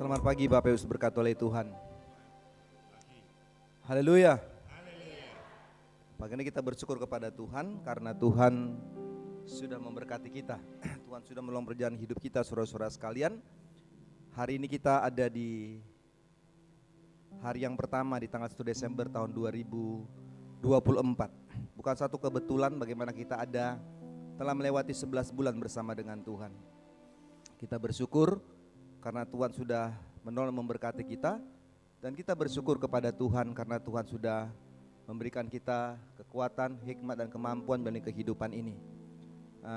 Selamat pagi Bapak Ibu berkati oleh Tuhan. Haleluya. Pagi ini kita bersyukur kepada Tuhan karena Tuhan sudah memberkati kita. Tuhan sudah menolong perjalanan hidup kita, saudara-saudara sekalian. Hari ini kita ada di hari yang pertama di tanggal 1 Desember tahun 2024. Bukan satu kebetulan bagaimana kita ada telah melewati 11 bulan bersama dengan Tuhan. Kita bersyukur karena Tuhan sudah menolong memberkati kita, dan kita bersyukur kepada Tuhan karena Tuhan sudah memberikan kita kekuatan, hikmat dan kemampuan dalam kehidupan ini.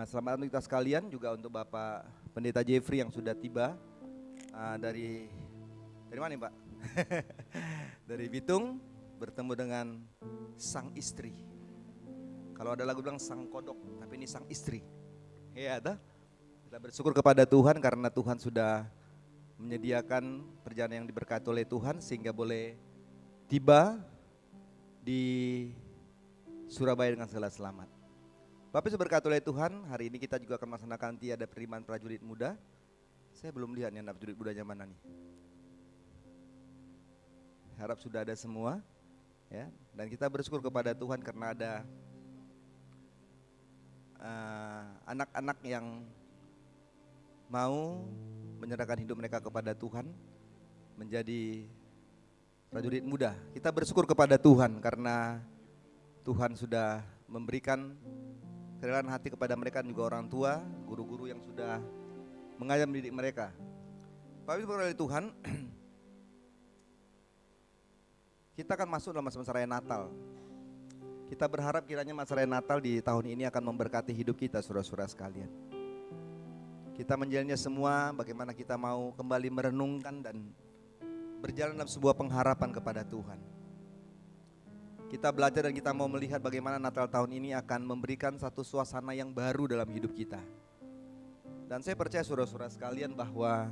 Selamat untuk kita sekalian, juga untuk Bapak Pendeta Jeffrey yang sudah tiba dari mana nih Pak? Dari Bitung, bertemu dengan sang istri. Kalau ada lagu bilang sang kodok, tapi ini sang istri. Ya, kita bersyukur kepada Tuhan karena Tuhan sudah menyediakan perjalanan yang diberkati oleh Tuhan sehingga boleh tiba di Surabaya dengan segala selamat. Bapak Ibu berkati oleh Tuhan, hari ini kita juga akan melaksanakan tiada penerimaan prajurit muda. Saya belum lihat nih anak prajurit mudanya mana nih. Harap sudah ada semua, ya. Dan kita bersyukur kepada Tuhan karena ada anak-anak yang mau menyerahkan hidup mereka kepada Tuhan, menjadi prajurit muda. Kita bersyukur kepada Tuhan karena Tuhan sudah memberikan kerelaan hati kepada mereka dan juga orang tua, guru-guru yang sudah mengajar mendidik mereka. Bapak Ibu berkati Tuhan, kita akan masuk dalam masa-masa raya Natal. Kita berharap kiranya masa raya Natal di tahun ini akan memberkati hidup kita, saudara-saudara sekalian. Kita menjalannya semua bagaimana kita mau kembali merenungkan dan berjalan dalam sebuah pengharapan kepada Tuhan. Kita belajar dan kita mau melihat bagaimana Natal tahun ini akan memberikan satu suasana yang baru dalam hidup kita. Dan saya percaya saudara-saudara sekalian bahwa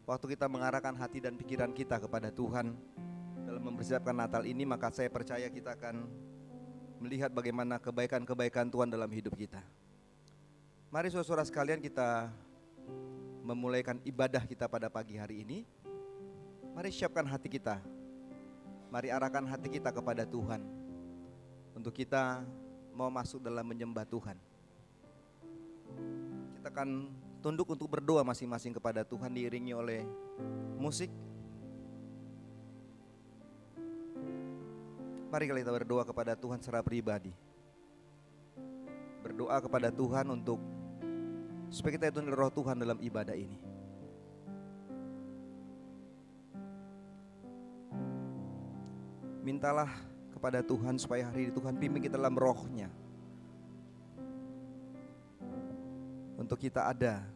waktu kita mengarahkan hati dan pikiran kita kepada Tuhan dalam mempersiapkan Natal ini, maka saya percaya kita akan melihat bagaimana kebaikan-kebaikan Tuhan dalam hidup kita. Mari saudara-saudara sekalian kita memulaikan ibadah kita pada pagi hari ini. Mari siapkan hati kita. Mari arahkan hati kita kepada Tuhan. Untuk kita mau masuk dalam menyembah Tuhan. Kita akan tunduk untuk berdoa masing-masing kepada Tuhan diiringi oleh musik. Mari kita berdoa kepada Tuhan secara pribadi. Berdoa kepada Tuhan untuk supaya kita tunduk roh Tuhan dalam ibadah ini. Mintalah kepada Tuhan supaya hari ini Tuhan pimpin kita dalam rohnya. Untuk kita ada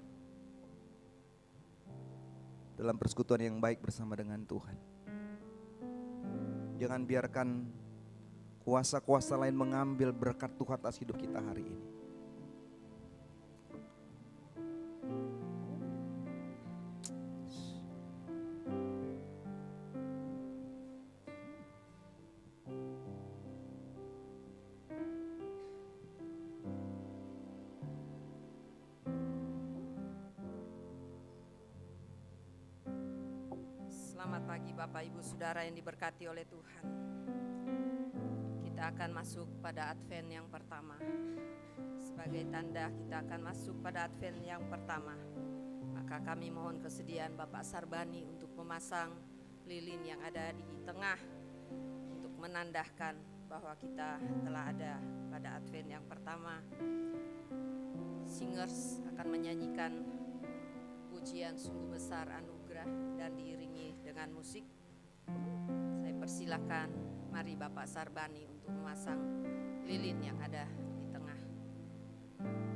dalam persekutuan yang baik bersama dengan Tuhan. Jangan biarkan kuasa-kuasa lain mengambil berkat Tuhan atas hidup kita hari ini. Selamat pagi Bapak Ibu Saudara yang diberkati oleh Tuhan. Kita akan masuk pada Advent yang pertama. Sebagai tanda kita akan masuk pada Advent yang pertama, maka kami mohon kesediaan Bapak Sarbani untuk memasang lilin yang ada di tengah untuk menandakan bahwa kita telah ada pada Advent yang pertama. Singers akan menyanyikan pujian sungguh besar anugerah dan diiringi dengan musik. Saya persilakan, mari Bapak Sarbani untuk memasang lilin yang ada di tengah. Aku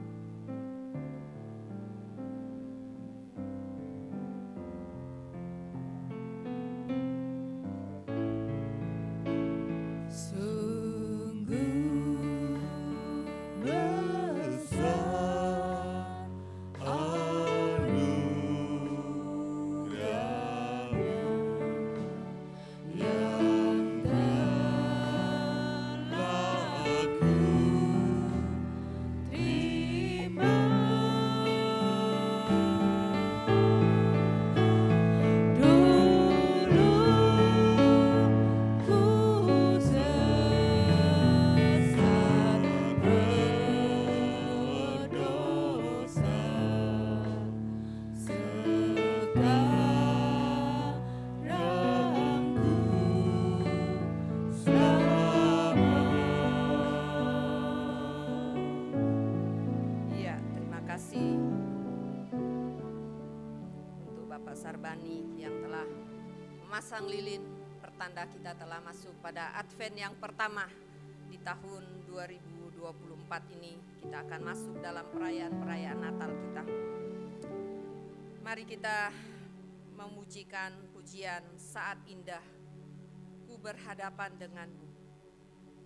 Bapak Sarbani yang telah memasang lilin, pertanda kita telah masuk pada Advent yang pertama di tahun 2024 ini. Kita akan masuk dalam perayaan Natal kita. Mari kita memujikan pujian Saat Indah Ku Berhadapan Denganmu.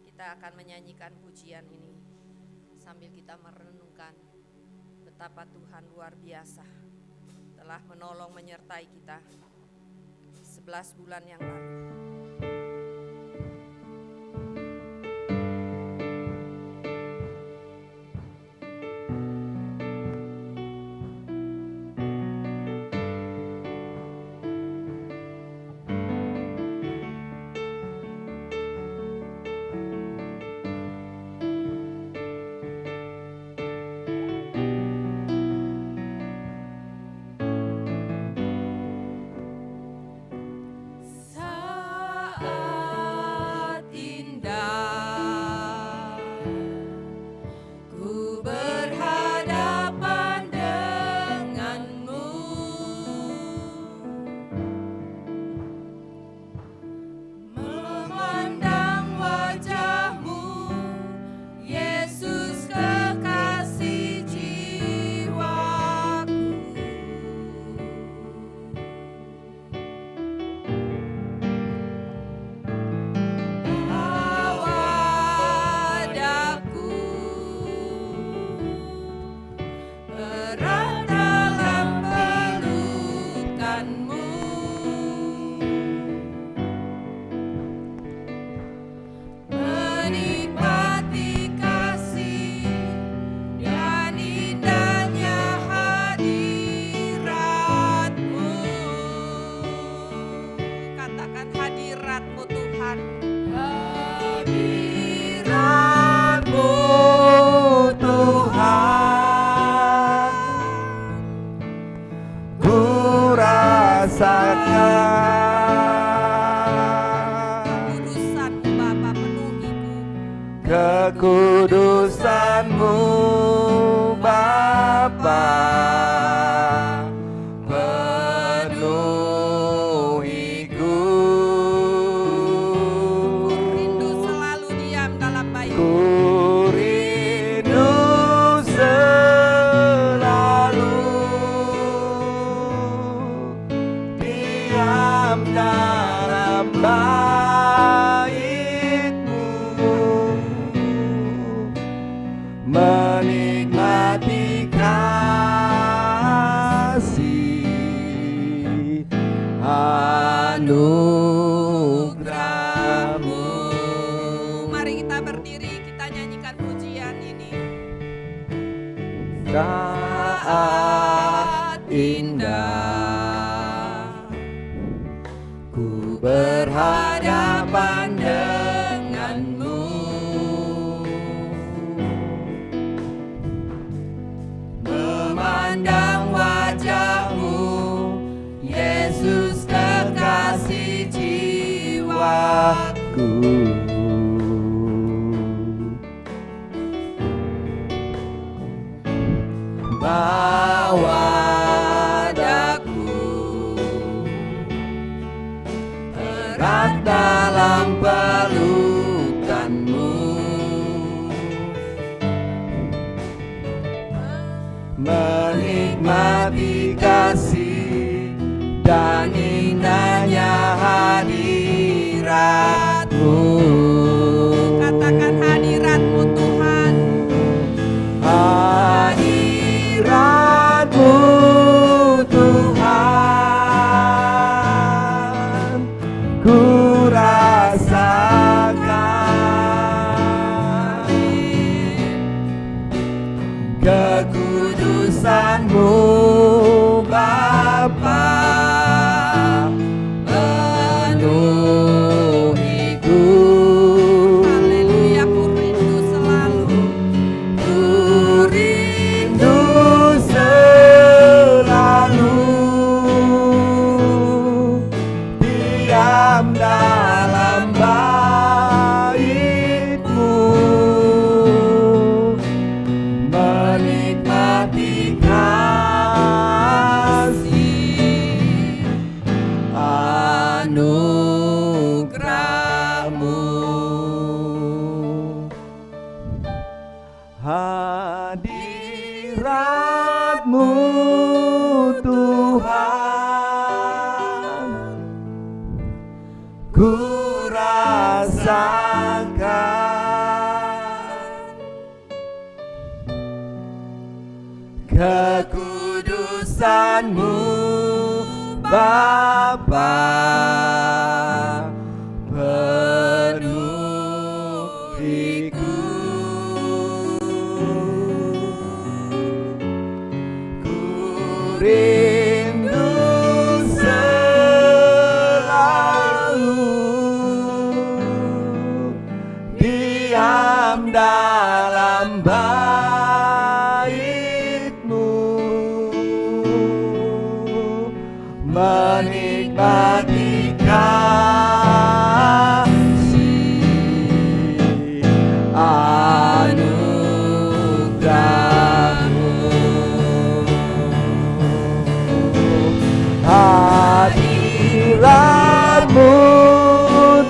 Kita akan menyanyikan pujian ini sambil kita merenungkan betapa Tuhan luar biasa telah menolong menyertai kita 11 bulan yang lalu. Kekudusan-Mu Bapa penuhiku. Ku rindu selalu diam dalam bayu. Ku rindu selalu diam dalam menikmati kasih anugerah-Mu. Mari kita berdiri, kita nyanyikan pujian ini. Saat indah ku berhadapan denganmu, memandang wajah-Mu, Yesus kekasih jiwaku. Bawa daku erat dalam pelukan-Mu, menikmati kasih dan indahnya hadirat-Mu. Katakan hadirat-Mu Tuhan. Hadirat-Mu Tuhan, ku rasakan kekudusan-Mu Bapa penuhiku. Haleluya, ku rindu selalu. Ku rindu selalu diam dalam bait-Mu, menikmati kasih anugerah-Mu. Hadirat-Mu Tuhan, ku rasakan kekudusan-Mu Bapa, penuhiku. Ku rindu selalu diam dalam bait-Mu, menikmati kasih anugerah-Mu. Hadirat-Mu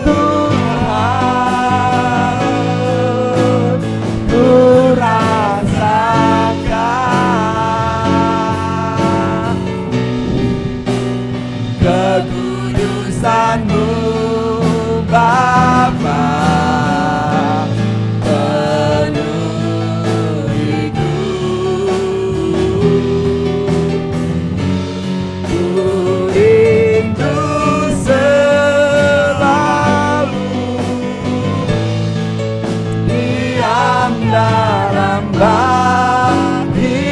Tuhan, ku rasakan kekudusan-Mu Bapa, penuhiku. Ku rindu selalu diam dalam bait-Mu,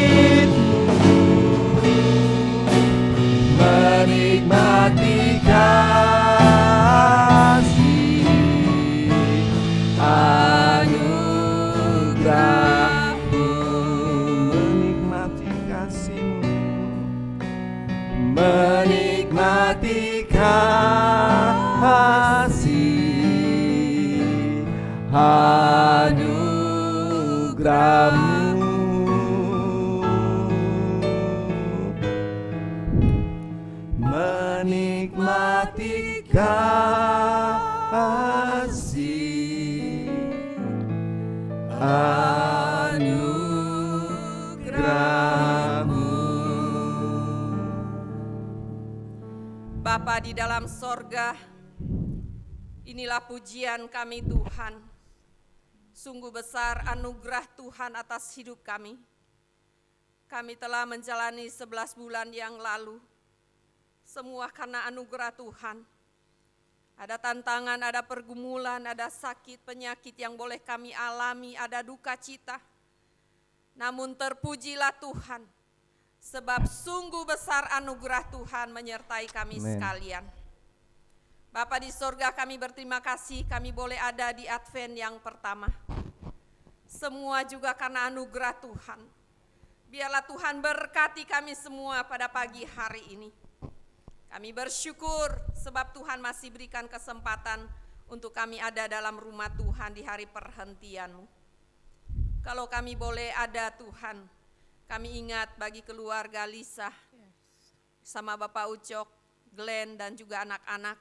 menikmati kasih anugerah-Mu, menikmati kasih-Mu, menikmati kasih anugerah-Mu, menikmati kasih anugerah-Mu. Bapa di dalam sorga, inilah pujian kami Tuhan. Sungguh besar anugerah Tuhan atas hidup kami. Kami telah menjalani 11 bulan yang lalu, semua karena anugerah Tuhan. Ada tantangan, ada pergumulan, ada sakit, penyakit yang boleh kami alami, ada duka cita. Namun terpujilah Tuhan, sebab sungguh besar anugerah Tuhan menyertai kami sekalian. Bapa di sorga, kami berterima kasih kami boleh ada di Advent yang pertama. Semua juga karena anugerah Tuhan. Biarlah Tuhan berkati kami semua pada pagi hari ini. Kami bersyukur sebab Tuhan masih berikan kesempatan untuk kami ada dalam rumah Tuhan di hari perhentian-Mu. Kalau kami boleh ada Tuhan, kami ingat bagi keluarga Lisa, sama Bapak Ucok, Glenn dan juga anak-anak,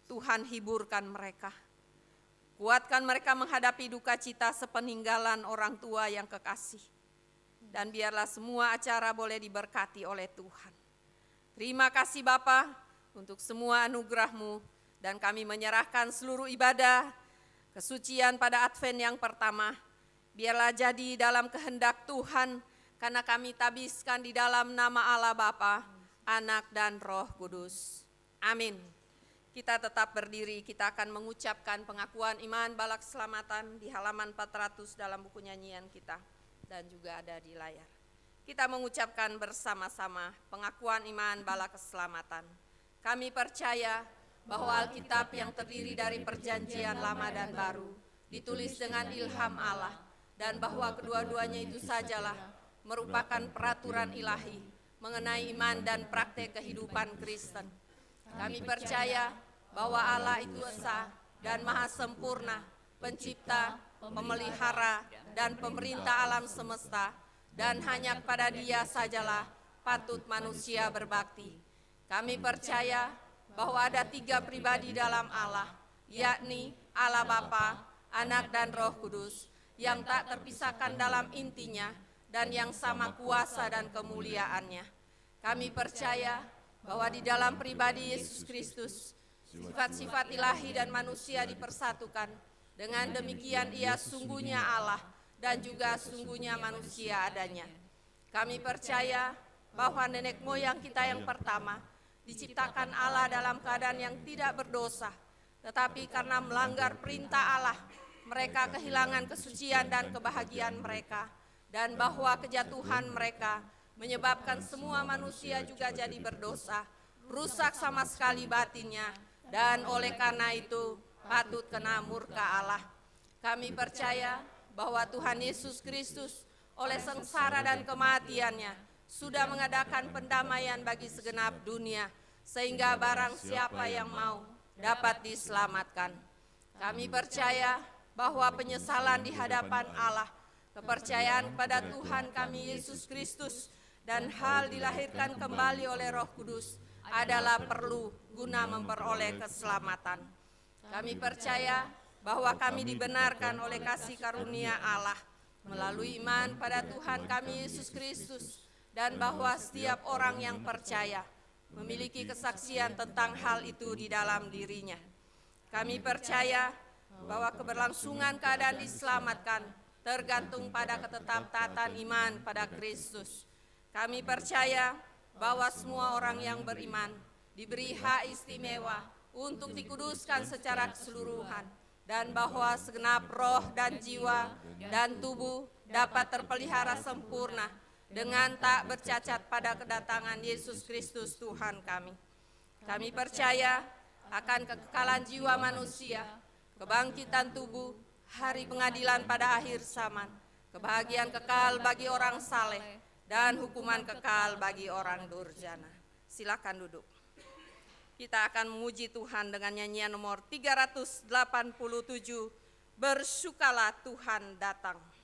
Tuhan hiburkan mereka. Kuatkan mereka menghadapi duka cita sepeninggalan orang tua yang kekasih. Dan biarlah semua acara boleh diberkati oleh Tuhan. Terima kasih Bapa untuk semua anugerah-Mu, dan kami menyerahkan seluruh ibadah kesucian pada Advent yang pertama. Biarlah jadi dalam kehendak Tuhan, karena kami tabiskan di dalam nama Allah Bapa, Anak dan Roh Kudus. Amin. Kita tetap berdiri, kita akan mengucapkan pengakuan iman bala keselamatan di halaman 400 dalam buku nyanyian kita, dan juga ada di layar. Kita mengucapkan bersama-sama pengakuan iman bala keselamatan. Kami percaya bahwa Alkitab yang terdiri dari perjanjian lama dan baru ditulis dengan ilham Allah, dan bahwa kedua-duanya itu sajalah merupakan peraturan ilahi mengenai iman dan praktek kehidupan Kristen. Kami percaya bahwa Allah itu esa dan maha sempurna, pencipta, pemelihara, dan pemerintah alam semesta, dan hanya kepada Dia sajalah patut manusia berbakti. Kami percaya bahwa ada 3 pribadi dalam Allah, yakni Allah Bapa, Anak dan Roh Kudus, yang tak terpisahkan dalam intinya dan yang sama kuasa dan kemuliaannya. Kami percaya bahwa di dalam pribadi Yesus Kristus, sifat-sifat ilahi dan manusia dipersatukan. Dengan demikian ia sungguhnya Allah dan juga sungguhnya manusia adanya. Kami percaya bahwa nenek moyang kita yang pertama diciptakan Allah dalam keadaan yang tidak berdosa, tetapi karena melanggar perintah Allah, mereka kehilangan kesucian dan kebahagiaan mereka, dan bahwa kejatuhan mereka menyebabkan semua manusia juga jadi berdosa, rusak sama sekali batinnya, dan oleh karena itu patut kena murka Allah. Kami percaya bahwa Tuhan Yesus Kristus oleh sengsara dan kematiannya sudah mengadakan pendamaian bagi segenap dunia, sehingga barang siapa yang mau dapat diselamatkan. Kami percaya bahwa penyesalan di hadapan Allah, kepercayaan pada Tuhan kami Yesus Kristus, dan hal dilahirkan kembali oleh Roh Kudus adalah perlu guna memperoleh keselamatan. Kami percaya bahwa kami dibenarkan oleh kasih karunia Allah melalui iman pada Tuhan kami Yesus Kristus, dan bahwa setiap orang yang percaya memiliki kesaksian tentang hal itu di dalam dirinya. Kami percaya bahwa keberlangsungan keadaan diselamatkan tergantung pada ketetaptaatan iman pada Kristus. Kami percaya bahwa semua orang yang beriman diberi hak istimewa untuk dikuduskan secara keseluruhan, dan bahwa segenap roh dan jiwa dan tubuh dapat terpelihara sempurna dengan tak bercacat pada kedatangan Yesus Kristus Tuhan kami. Kami percaya akan kekekalan jiwa manusia, kebangkitan tubuh, hari pengadilan pada akhir zaman, kebahagiaan kekal bagi orang saleh, dan hukuman kekal bagi orang durjana. Silakan duduk. Kita akan memuji Tuhan dengan nyanyian nomor 387, Bersukalah Tuhan Datang.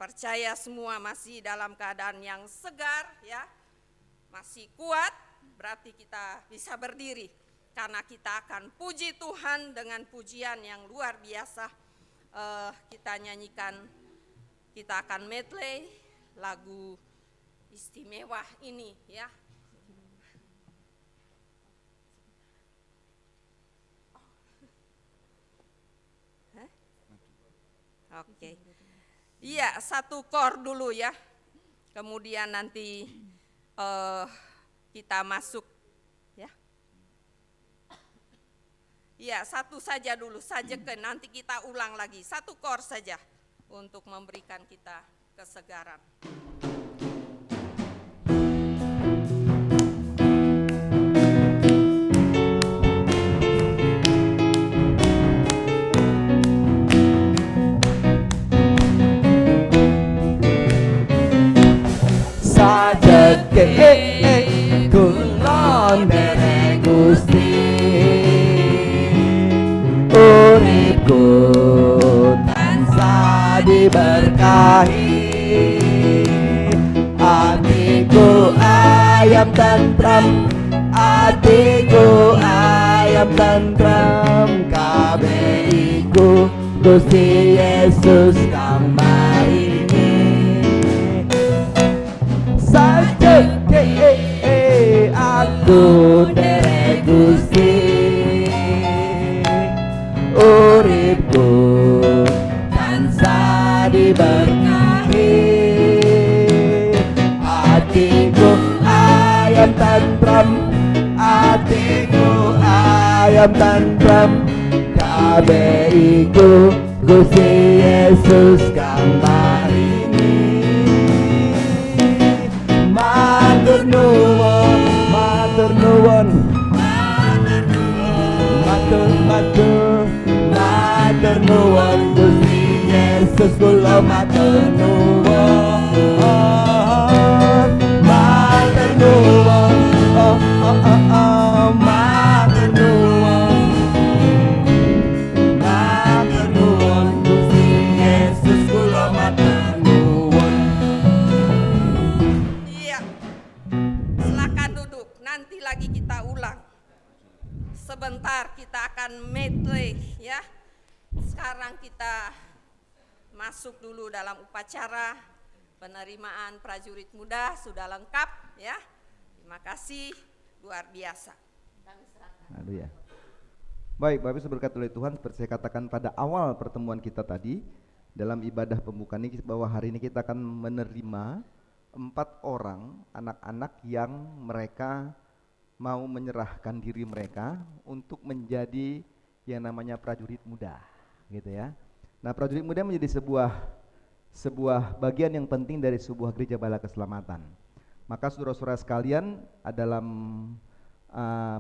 Percaya semua masih dalam keadaan yang segar, ya, masih kuat, berarti kita bisa berdiri karena kita akan puji Tuhan dengan pujian yang luar biasa. Kita nyanyikan, kita akan medley lagu istimewa ini, ya. Oke. Iya, satu chord dulu ya. Kemudian nanti kita masuk ya. Iya, satu saja dulu, sajekan, nanti kita ulang lagi. Satu chord saja untuk memberikan kita kesegaran. kula nderek Gusti uripku tansah diberkahi atiku ayam tentram atiku ayam tentram kabeh iku Gusti Yesus kamarini sajake aku derek Gusti uripku tansah diberkahi atiku ayam tentram atiku ayam tentram kabeh iku Gusti Yesus kamarini matur nuwun matur nuwun matur nuwun Gusti Yesus kula matur nuwun matur nuwun matur nuwun matur nuwun Gusti Yesus kula matur nuwun. Iya. Silakan duduk. Nanti lagi kita ulang. Sebentar kita akan medley ya. Sekarang kita masuk dulu dalam upacara penerimaan prajurit muda sudah lengkap ya. Terima kasih luar biasa. Kami serahkan. Aduh ya. Baik, Bapak Ibu berkat oleh Tuhan, seperti saya katakan pada awal pertemuan kita tadi dalam ibadah pembukaan ini bahwa hari ini kita akan menerima 4 orang anak-anak yang mereka mau menyerahkan diri mereka untuk menjadi yang namanya prajurit muda, gitu ya. Nah, prajurit muda menjadi sebuah bagian yang penting dari sebuah gereja bala keselamatan. Maka saudara-saudara sekalian, dalam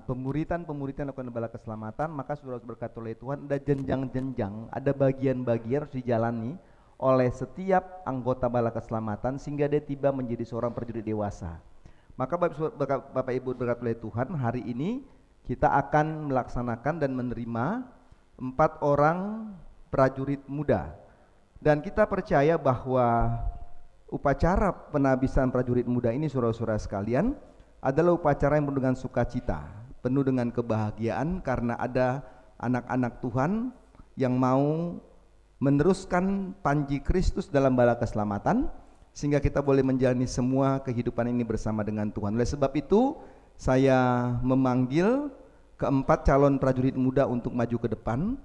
pemuritan lakukan bala keselamatan, maka saudara berkat oleh Tuhan ada jenjang-jenjang, ada bagian-bagian harus dijalani oleh setiap anggota bala keselamatan sehingga dia tiba menjadi seorang prajurit dewasa. Maka Bapak Ibu berkat oleh Tuhan, hari ini kita akan melaksanakan dan menerima 4 orang prajurit muda. Dan kita percaya bahwa upacara penabisan prajurit muda ini saudara-saudara sekalian adalah upacara yang penuh dengan sukacita, penuh dengan kebahagiaan karena ada anak-anak Tuhan yang mau meneruskan panji Kristus dalam bala keselamatan sehingga kita boleh menjalani semua kehidupan ini bersama dengan Tuhan. Oleh sebab itu saya memanggil keempat calon prajurit muda untuk maju ke depan.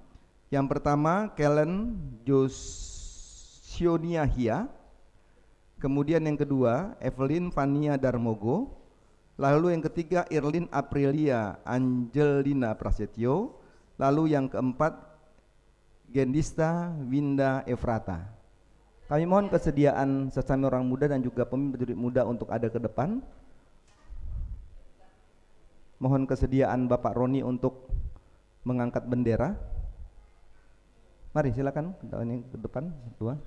Yang pertama Kellen Josionia Hia, kemudian yang kedua Evelyn Vania Darmogo, lalu yang ketiga Irlin Aprilia Angelina Prasetyo, lalu yang keempat Gendista Winda Efrata. Kami mohon kesediaan sesama orang muda dan juga pemimpin prajurit muda untuk ada ke depan. Mohon kesediaan Bapak Roni untuk mengangkat bendera. Mari silakan ke depan berdua.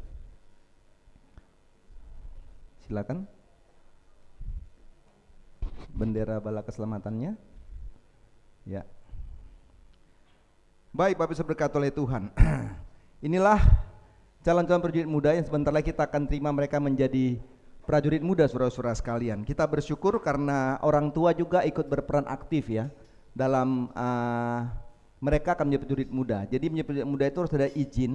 Silakan. Bendera bala keselamatannya. Ya. Baik, Bapak Ibu berkat oleh Tuhan. Inilah calon-calon prajurit muda yang sebentar lagi kita akan terima mereka menjadi prajurit muda, saudara-saudara sekalian. Kita bersyukur karena orang tua juga ikut berperan aktif ya dalam mereka akan menjadi prajurit muda. Jadi menjadi prajurit muda itu harus ada izin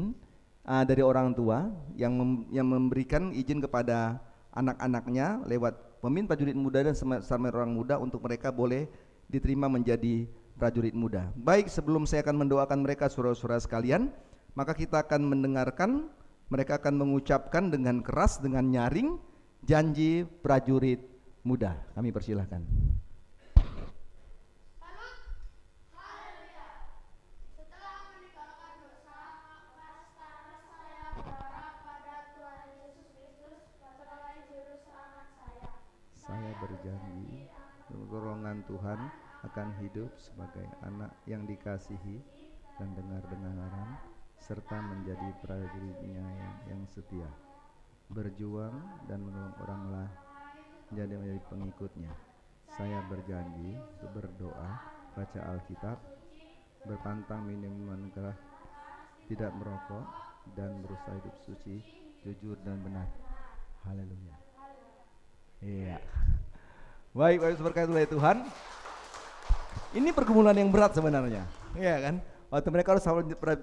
dari orang tua yang memberikan izin kepada anak-anaknya lewat pemimpin prajurit muda dan sama orang muda untuk mereka boleh diterima menjadi prajurit muda. Baik, sebelum saya akan mendoakan mereka saudara-saudara sekalian, maka kita akan mendengarkan mereka akan mengucapkan dengan keras, dengan nyaring janji prajurit muda. Kami persilahkan. Saya berjanji pertolongan Tuhan akan hidup sebagai anak yang dikasihi dan dengar-dengaran serta menjadi prajuritnya yang setia, berjuang dan menolong orang lain, menjadi pengikutnya. Saya berjanji berdoa, baca Alkitab, berpantang minuman keras, tidak merokok, dan berusaha hidup suci, jujur dan benar. Haleluya. Iya. Baik, Bapak berkait oleh Tuhan. Ini pergumulan yang berat sebenarnya, iya kan? Waktu mereka harus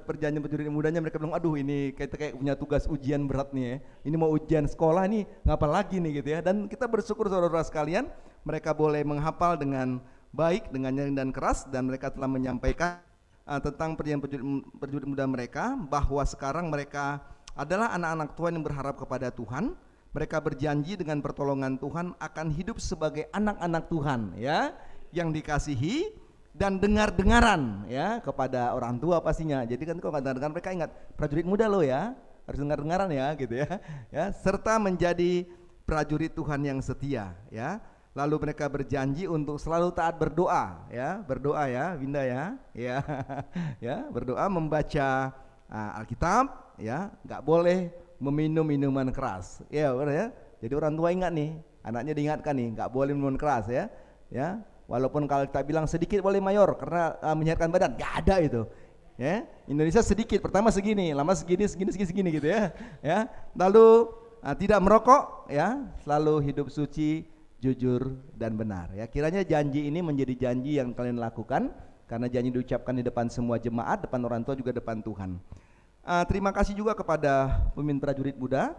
perjanjian prajurit mudanya, mereka bilang, aduh ini kayak punya tugas ujian berat nih ya. Ini mau ujian sekolah nih, ngapa lagi nih gitu ya. Dan kita bersyukur saudara-saudara sekalian, mereka boleh menghafal dengan baik, dengan nyaring dan keras, dan mereka telah menyampaikan tentang perjanjian prajurit muda mereka, bahwa sekarang mereka adalah anak-anak Tuhan yang berharap kepada Tuhan. Mereka berjanji dengan pertolongan Tuhan akan hidup sebagai anak-anak Tuhan ya, yang dikasihi dan dengar-dengaran ya kepada orang tua pastinya. Jadi kan kalau dengar-dengaran, mereka ingat prajurit muda lo ya, harus dengar-dengaran ya gitu ya. Ya, serta menjadi prajurit Tuhan yang setia ya. Lalu mereka berjanji untuk selalu taat berdoa ya, berdoa ya, Winda ya. Ya. Ya, berdoa, membaca Alkitab ya, nggak boleh meminum minuman keras. Ya, benar ya. Jadi orang tua ingat nih, anaknya diingatkan nih, nggak boleh minuman keras ya. Ya. Walaupun kalau kita bilang sedikit boleh mayor karena menyehatkan badan, nggak ada itu. Ya, Indonesia sedikit, pertama segini, lama segini gitu ya. Ya, lalu tidak merokok, ya, selalu hidup suci, jujur dan benar. Ya, kiranya janji ini menjadi janji yang kalian lakukan karena janji diucapkan di depan semua jemaat, depan orang tua juga depan Tuhan. Terima kasih juga kepada pemimpin prajurit muda,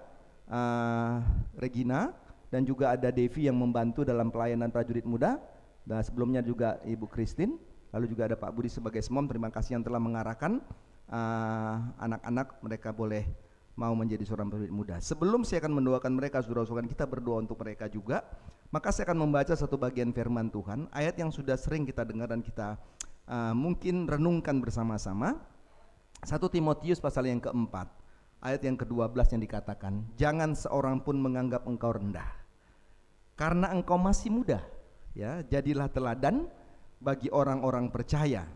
Regina, dan juga ada Devi yang membantu dalam pelayanan prajurit muda. Dan sebelumnya juga Ibu Christine, lalu juga ada Pak Budi sebagai semom. Terima kasih yang telah mengarahkan anak-anak mereka boleh mau menjadi seorang prajurit muda. Sebelum saya akan mendoakan mereka, saudara-saudara, kita berdoa untuk mereka juga. Maka saya akan membaca satu bagian firman Tuhan, ayat yang sudah sering kita dengar dan kita mungkin renungkan bersama-sama. 1 Timotius pasal yang keempat, ayat yang ke-12 yang dikatakan, jangan seorang pun menganggap engkau rendah, karena engkau masih muda. Ya, jadilah teladan bagi orang-orang percaya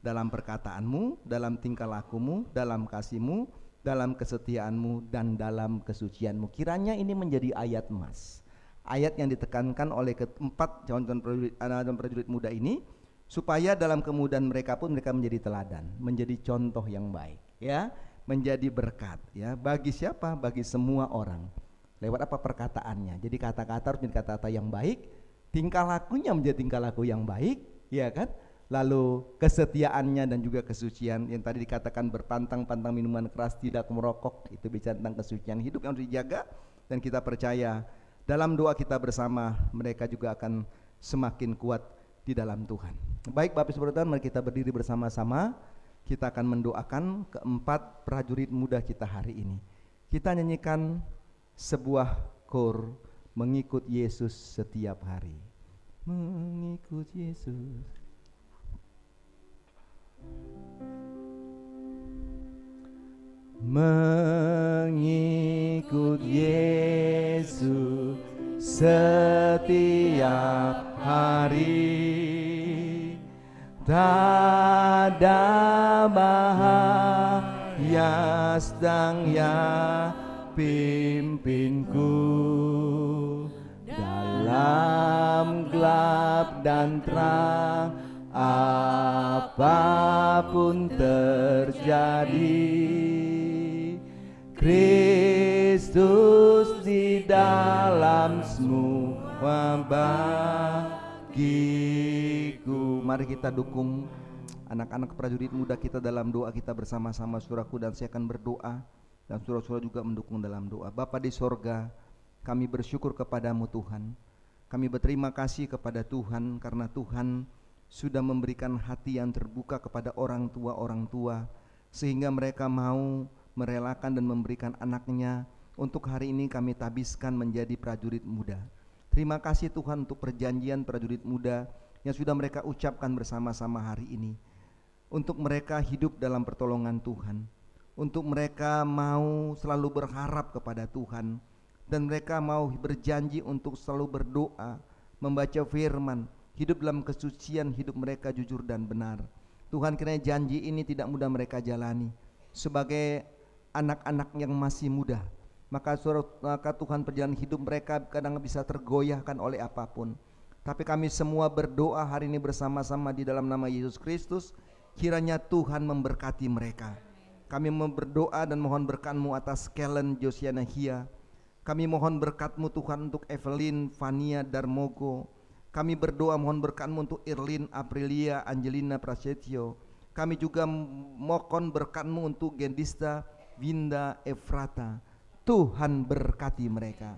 dalam perkataanmu, dalam tingkah lakumu, dalam kasihmu, dalam kesetiaanmu, dan dalam kesucianmu. Kiranya ini menjadi ayat emas, ayat yang ditekankan oleh keempat calon prajurit muda ini, supaya dalam kemudahan mereka pun mereka menjadi teladan, menjadi contoh yang baik, ya, menjadi berkat, ya, bagi siapa? Bagi semua orang. Lewat apa? Perkataannya. Jadi kata-kata harus menjadi kata-kata yang baik, tingkah lakunya menjadi tingkah laku yang baik, ya kan? Lalu kesetiaannya dan juga kesucian yang tadi dikatakan berpantang-pantang minuman keras, tidak merokok, itu bicara tentang kesucian hidup yang harus dijaga. Dan kita percaya dalam doa kita bersama mereka juga akan semakin kuat di dalam Tuhan. Baik Bapak Ibu Saudara, mari kita berdiri bersama-sama. Kita akan mendoakan keempat prajurit muda kita hari ini. Kita nyanyikan sebuah kor, mengikut Yesus setiap hari. Mengikut Yesus. Mengikut Yesus setiap hari, tak ada bahaya sedang ya pimpinku. Dalam gelap dan terang, apapun terjadi, Kristus di dalam semua bagiku. Mari kita dukung anak-anak prajurit muda kita dalam doa kita bersama-sama, saudaraku, dan saya akan berdoa dan saudara-saudara juga mendukung dalam doa. Bapa di sorga, kami bersyukur kepadamu Tuhan. Kami berterima kasih kepada Tuhan karena Tuhan sudah memberikan hati yang terbuka kepada orang tua sehingga mereka mau merelakan dan memberikan anaknya untuk hari ini kami tabiskan menjadi prajurit muda. Terima kasih Tuhan untuk perjanjian prajurit muda yang sudah mereka ucapkan bersama-sama hari ini. Untuk mereka hidup dalam pertolongan Tuhan, untuk mereka mau selalu berharap kepada Tuhan, dan mereka mau berjanji untuk selalu berdoa, membaca firman, hidup dalam kesucian, hidup mereka jujur dan benar. Tuhan, kiranya janji ini tidak mudah mereka jalani sebagai anak-anak yang masih muda. maka Tuhan perjalanan hidup mereka kadang bisa tergoyahkan oleh apapun. Tapi kami semua berdoa hari ini bersama-sama di dalam nama Yesus Kristus, kiranya Tuhan memberkati mereka. Kami berdoa dan mohon berkat-Mu atas Kellen Josiana Hia. Kami mohon berkat-Mu Tuhan untuk Evelyn Fania Darmogo. Kami berdoa mohon berkat-Mu untuk Irlin Aprilia Angelina Prasetyo. Kami juga mohon berkat-Mu untuk Gendista Winda Efrata. Tuhan berkati mereka.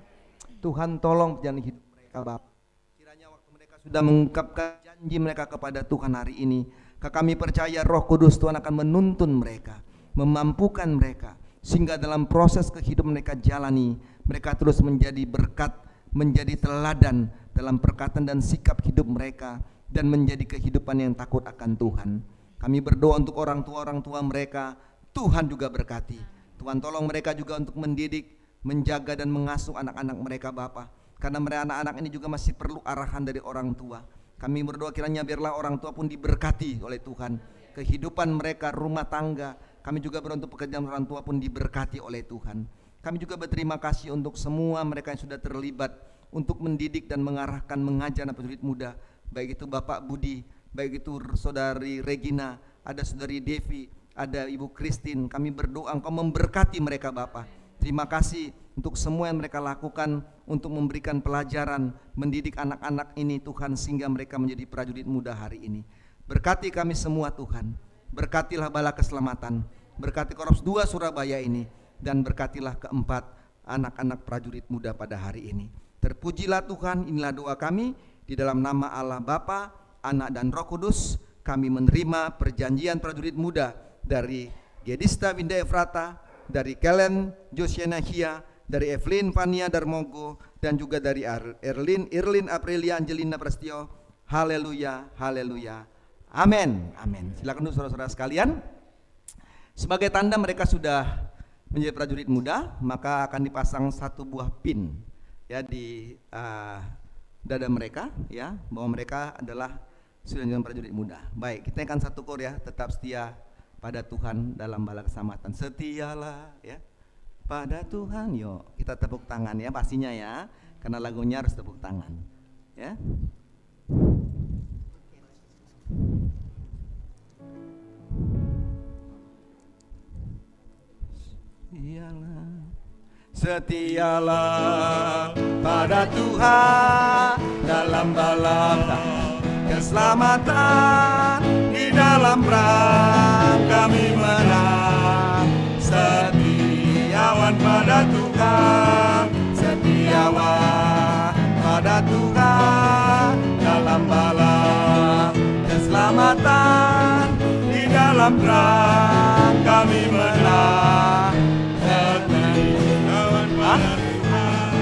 Tuhan tolong perjalanan hidup mereka Bapak. Kiranya waktu mereka sudah mengungkapkan janji mereka kepada Tuhan hari ini, kami percaya Roh Kudus Tuhan akan menuntun mereka, memampukan mereka, sehingga dalam proses kehidupan mereka jalani, mereka terus menjadi berkat, menjadi teladan dalam perkataan dan sikap hidup mereka, dan menjadi kehidupan yang takut akan Tuhan. Kami berdoa untuk orang tua mereka, Tuhan juga berkati. Tuhan tolong mereka juga untuk mendidik, menjaga dan mengasuh anak-anak mereka Bapa. Karena mereka anak-anak ini juga masih perlu arahan dari orang tua. Kami berdoa kiranya biarlah orang tua pun diberkati oleh Tuhan. Kehidupan mereka, rumah tangga, kami juga berdoa untuk pekerjaan orang tua pun diberkati oleh Tuhan. Kami juga berterima kasih untuk semua mereka yang sudah terlibat untuk mendidik dan mengarahkan, mengajar anak prajurit muda. Baik itu Bapak Budi, baik itu Saudari Regina, ada Saudari Devi, ada Ibu Christine. Kami berdoa Engkau memberkati mereka Bapak. Terima kasih untuk semua yang mereka lakukan untuk memberikan pelajaran, mendidik anak-anak ini Tuhan, sehingga mereka menjadi prajurit muda hari ini. Berkati kami semua Tuhan. Berkatilah Bala Keselamatan, berkati Korps 2 Surabaya ini, dan berkatilah keempat anak-anak prajurit muda pada hari ini. Terpujilah Tuhan, inilah doa kami di dalam nama Allah Bapa, Anak dan Roh Kudus. Kami menerima perjanjian prajurit muda dari Gedista Winda Efrata, dari Kellen Josiana Hia, dari Evelyn Fania Darmogo, dan juga dari Irlin Aprilia Angelina Prasetyo. Haleluya, haleluya, amin, amin. Silakan dulu saudara-saudara sekalian. Sebagai tanda mereka sudah menjadi prajurit muda, maka akan dipasang satu buah pin ya di dada mereka, ya, bahwa mereka adalah sudah menjadi prajurit muda. Baik, kita akan satu kor ya, tetap setia pada Tuhan dalam Bala Keselamatan. Setialah ya pada Tuhan. Yuk kita tepuk tangan ya pastinya ya, karena lagunya harus tepuk tangan ya. Setialah pada Tuhan dalam Bala Keselamatan, di dalam perang kami menang. Setiawan pada Tuhan, setiawan pada Tuhan dalam Bala Keselamatan, di dalam perang kami menang. Setiawan pada Tuhan,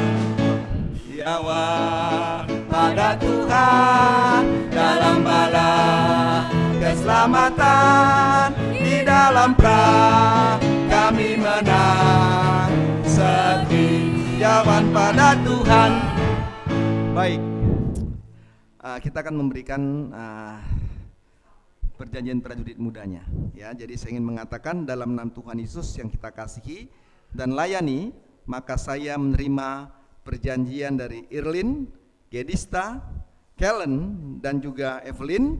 setiawan pada Tuhan dalam Bala Keselamatan, di dalam perang kami menang. Setiawan pada Tuhan. Baik, kita akan memberikan perjanjian prajurit mudanya ya. Jadi saya ingin mengatakan dalam nama Tuhan Yesus yang kita kasihi dan layani, maka saya menerima perjanjian dari Irlin, Gedista, Kellen, dan juga Evelyn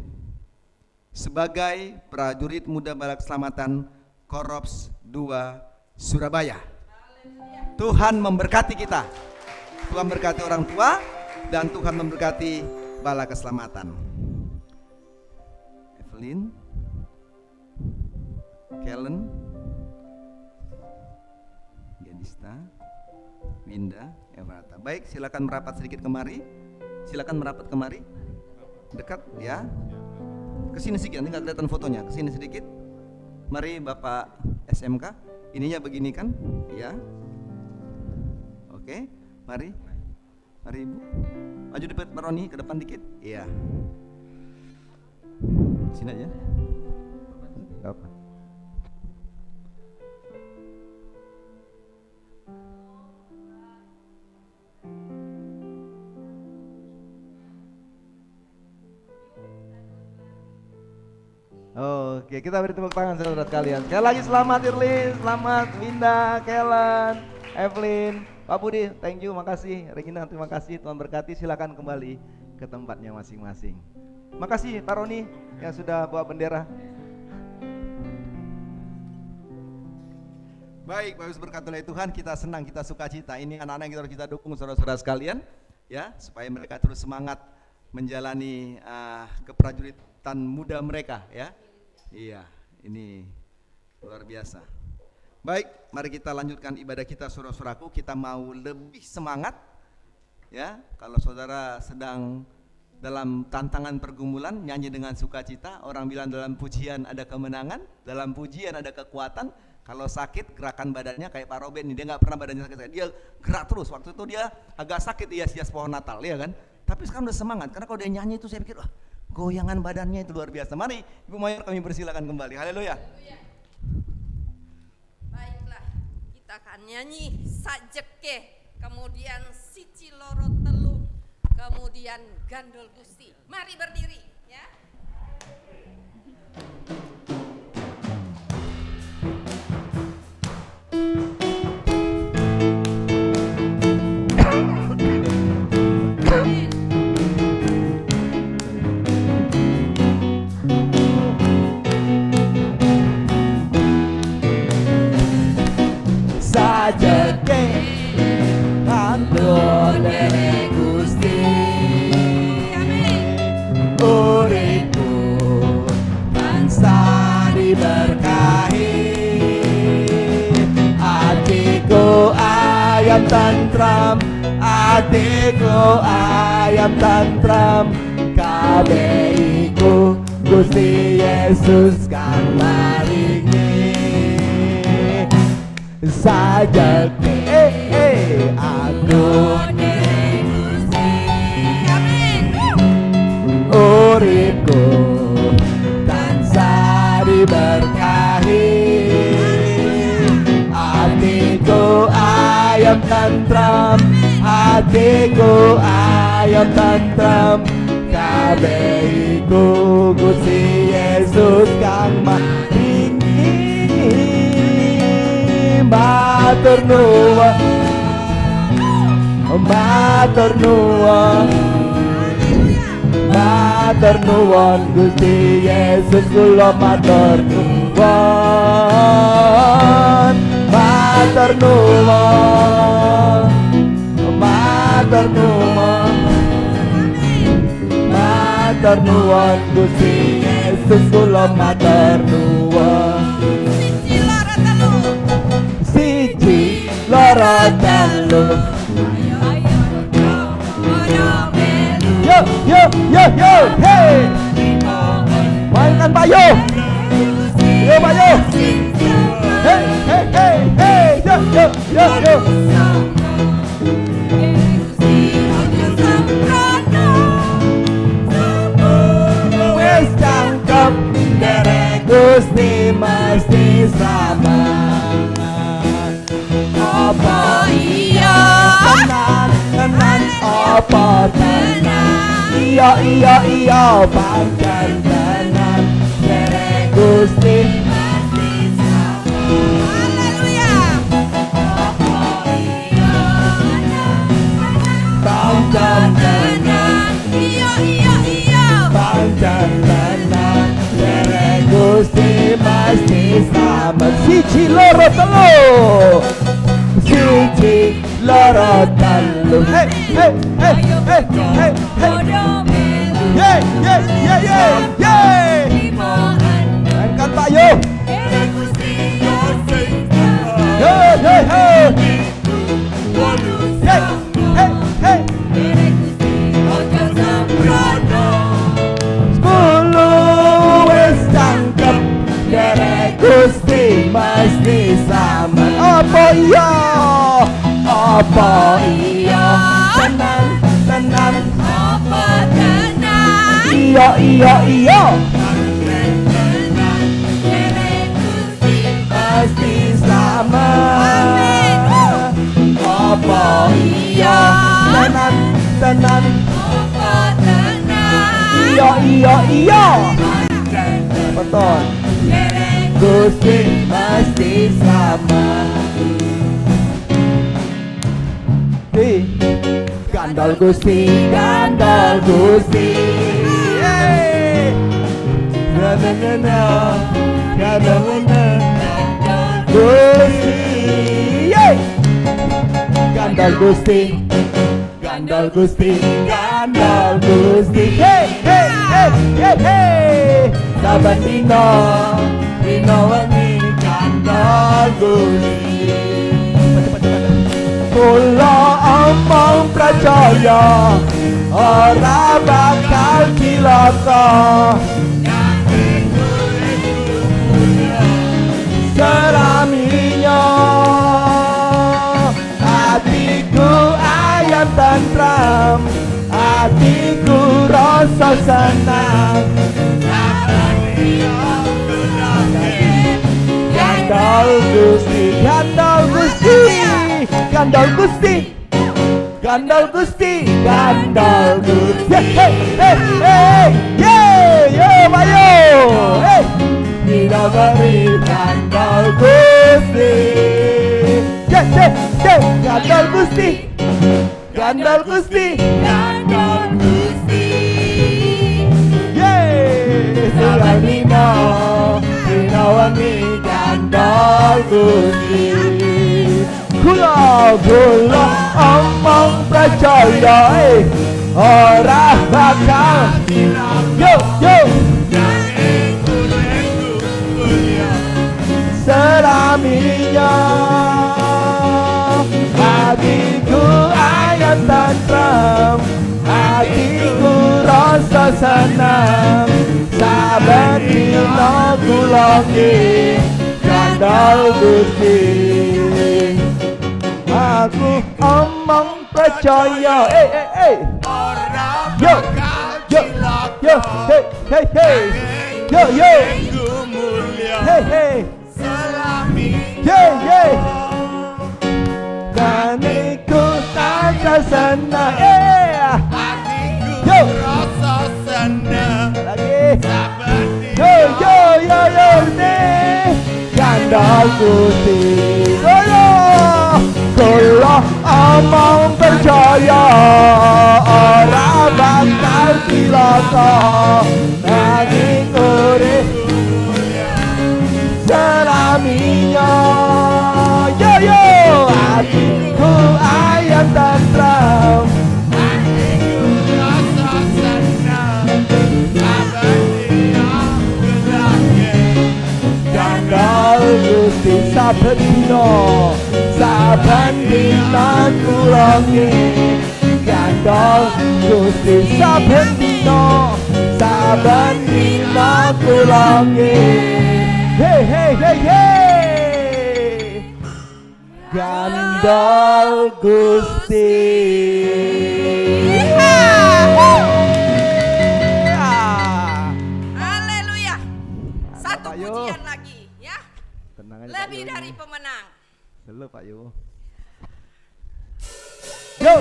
sebagai prajurit muda Bala Keselamatan Korps 2 Surabaya. Tuhan memberkati kita. Tuhan memberkati orang tua dan Tuhan memberkati Bala Keselamatan. Evelyn, Kellen, Gedista, Winda, Efrata. Baik, silakan merapat sedikit kemari. Silakan merapat kemari. Dekat ya. Kesini sedikit, nanti nggak kelihatan fotonya. Kesini sedikit. Mari Bapak SMK. Ininya begini kan? Ya. Oke, mari. Mari Ibu. Maju depan Roni, ke depan dikit. Iya. Sini aja. Gak apa. Oke, kita beri tepuk tangan saudara sekalian. Sekali lagi selamat Irlin, selamat Winda, Kellen, Evelyn, Pak Budi, thank you, makasih. Regina, terima kasih. Tuhan berkati. Silakan kembali ke tempatnya masing-masing. Makasih Pak Roni yang sudah bawa bendera. Baik, Bapak Ibu berkat oleh Tuhan, kita senang, kita sukacita. Ini anak-anak yang harus kita dukung, saudara-saudara sekalian, ya, supaya mereka terus semangat menjalani keprajuritan muda mereka, ya. Iya, ini luar biasa. Baik, mari kita lanjutkan ibadah kita, saudara-saudaraku. Kita mau lebih semangat, ya. Kalau saudara sedang dalam tantangan pergumulan, nyanyi dengan sukacita. Orang bilang dalam pujian ada kemenangan, dalam pujian ada kekuatan. Kalau sakit, gerakan badannya kayak Pak Robin, dia nggak pernah badannya sakit, dia gerak terus. Waktu itu dia agak sakit, hias-hias pohon Natal, ya kan? Tapi sekarang udah semangat, karena kalau dia nyanyi itu saya pikir, wah, goyangan badannya itu luar biasa. Mari Ibu Mayor, kami persilakan kembali. Haleluya. Baiklah, kita akan nyanyi Sajeke, kemudian Siji Loro Telu, kemudian Gandol Gusti. Mari berdiri, ya. Sajeke Kandung dari Gusti, uripku tansah diberkahi, hatiku ayam tantram, hatiku ayam tantram, kabeiku Gusti Yesus kang maringi. Sajeke aku uripku tansah diberkahi, hatiku ayam tantram, hatiku ayam tantram, kabeiku Gusti Yesus kang maringi. Matur nuwun, matur nuwun, matur nuwun Gusti Yesus, kula matur nuwun, matur nuwun, matur nuwun, matur nuwun Gusti Yesus, kula matur nuwun. Siji loro telu, yo yo yo yo, hey, mainkan Pak Yo, yo Pak Yo, hey hey hey hey, yo yo yo yo. Wes cangkem derek Gusti mesti selamat. Apa iya tenan, tenan apa tenan, iya iya iya pancen tenan, derek Gusti mesti selamat. Haleluya. Apa iya pancen tenan, iya iya iya pancen tenan, derek Gusti mesti selamat. Siji loro telu, siji loro telu, hey hey hey hey hey hey, yeah yeah yeah yeah yeah. Mainkan Pak Yo, yo yo yo, hey hey hey. 10 wis cangkem, derek Gusti mesti selamat. Apa iya? Apa iya? Tenan, tenan. Apa tenan? Iya, iya, iya. Pasti selamat. Apa iya? Tenan, tenan. Apa tenan? Iya, iya, iya. Betul. Gusti pasti selamat. Gandol Gusti, Gandol Gusti. Yeay. Na na na na, na na na na. Gusti, yeay. Gandol Gusti, Gandol Gusti, Gandol Gusti. Hey, hey, hey, hey, hey. Saban dino, dino wengi Gandol Gusti. Kula omong percaya ora bakal cilaka. Selaminya hatiku ayam tentram, hatiku rasa senang. Gandol Gusti, Gandol Gusti, Gandol Gusti, Gandol Gusti, Gandol Gusti. Hey, hey, hey, hey, yo, Bayo, hey. Kita beri Gandol Gusti, yeah, yeah, yeah. Gandol Gusti, Gandol Gusti, Gandol Gusti. Yeay, Tuhan Nino, Nino wangi Gandol Gusti. Kula omong percaya, ora bakal yo yo. Selaminya hatiku ayam tentram, hatiku rasa senang. Saben dina kula ki Gandol Gusti. Aku omong percaya, yo, yo, yo, hey, hey, hey, yo, yo, hey, hey, yeah, yeah. Dan ikut rasa senang, yeah. Yo, rasa senang lagi. Yo, yo, yo, yo, nih. Gandol Gusti, yo. Kula omong percaya ora bakal cilaka. Nanging urip selaminya, yo yo. Hatiku ayam tentram, hatiku rasa senang. Gandol Gusti saben dina, saben dina kula nggih. Gandol Gusti saben dina, saben dina kula nggih. Hey, hey, hey, hey. Gandol Gusti. Haleluya. Satu Pak Yo. pujian lagi ya. Tenang aja, Lebih Pak Yo. dari pemenang. Selalu Pak Yo. Yo.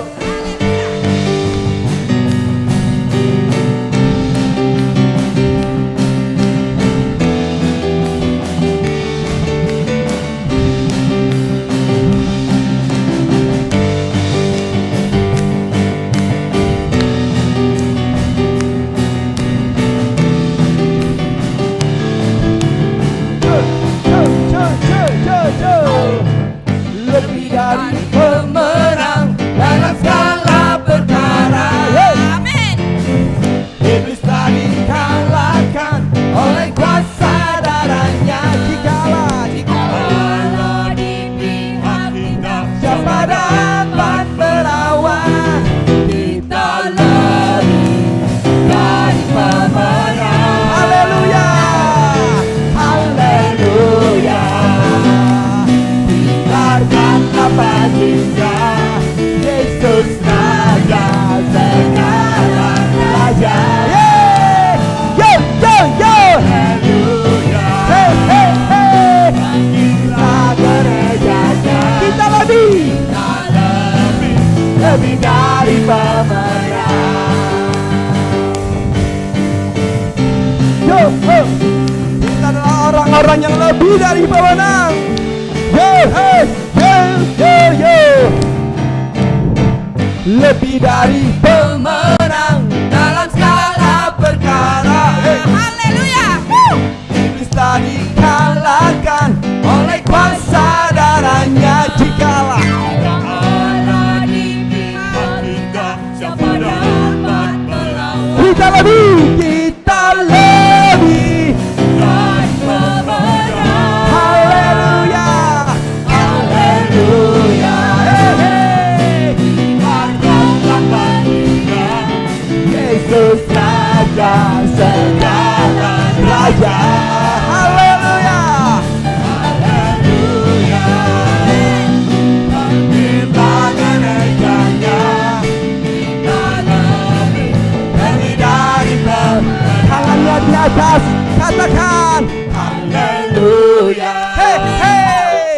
Lebih dari pemenang dalam segala perkara. Amin. Iblis telah dikalahkan oleh kuasa darahnya. Jikalau di pihak kita, siapa dapat melawan? Kita lebih dari pemenang. Haleluya, haleluya. Biarkanlah baginda Yesus Raja segala raja. Yo, yo, yo. Haleluya. Hey, hey, hey. Kita gerejanya. Kita lebih dari pemenang. Yo, yo. Kita adalah orang-orang yang lebih dari pemenang. Yo, hey, yo, yo, yo. lebih dari pemenang dalam segala perkara. Haleluya. Iblis telah dikalahkan oleh kuasa darahnya. Jikalau Allah di pihak kita, siapa dapat melawan? kita lebih Dan pemenang. haleluya, haleluya. Harga kita, Yesus Raja segala raja. Haleluya, haleluya. Kita kenaikannya, kita lebih dari tangannya di atas, katakan haleluya. hey hey,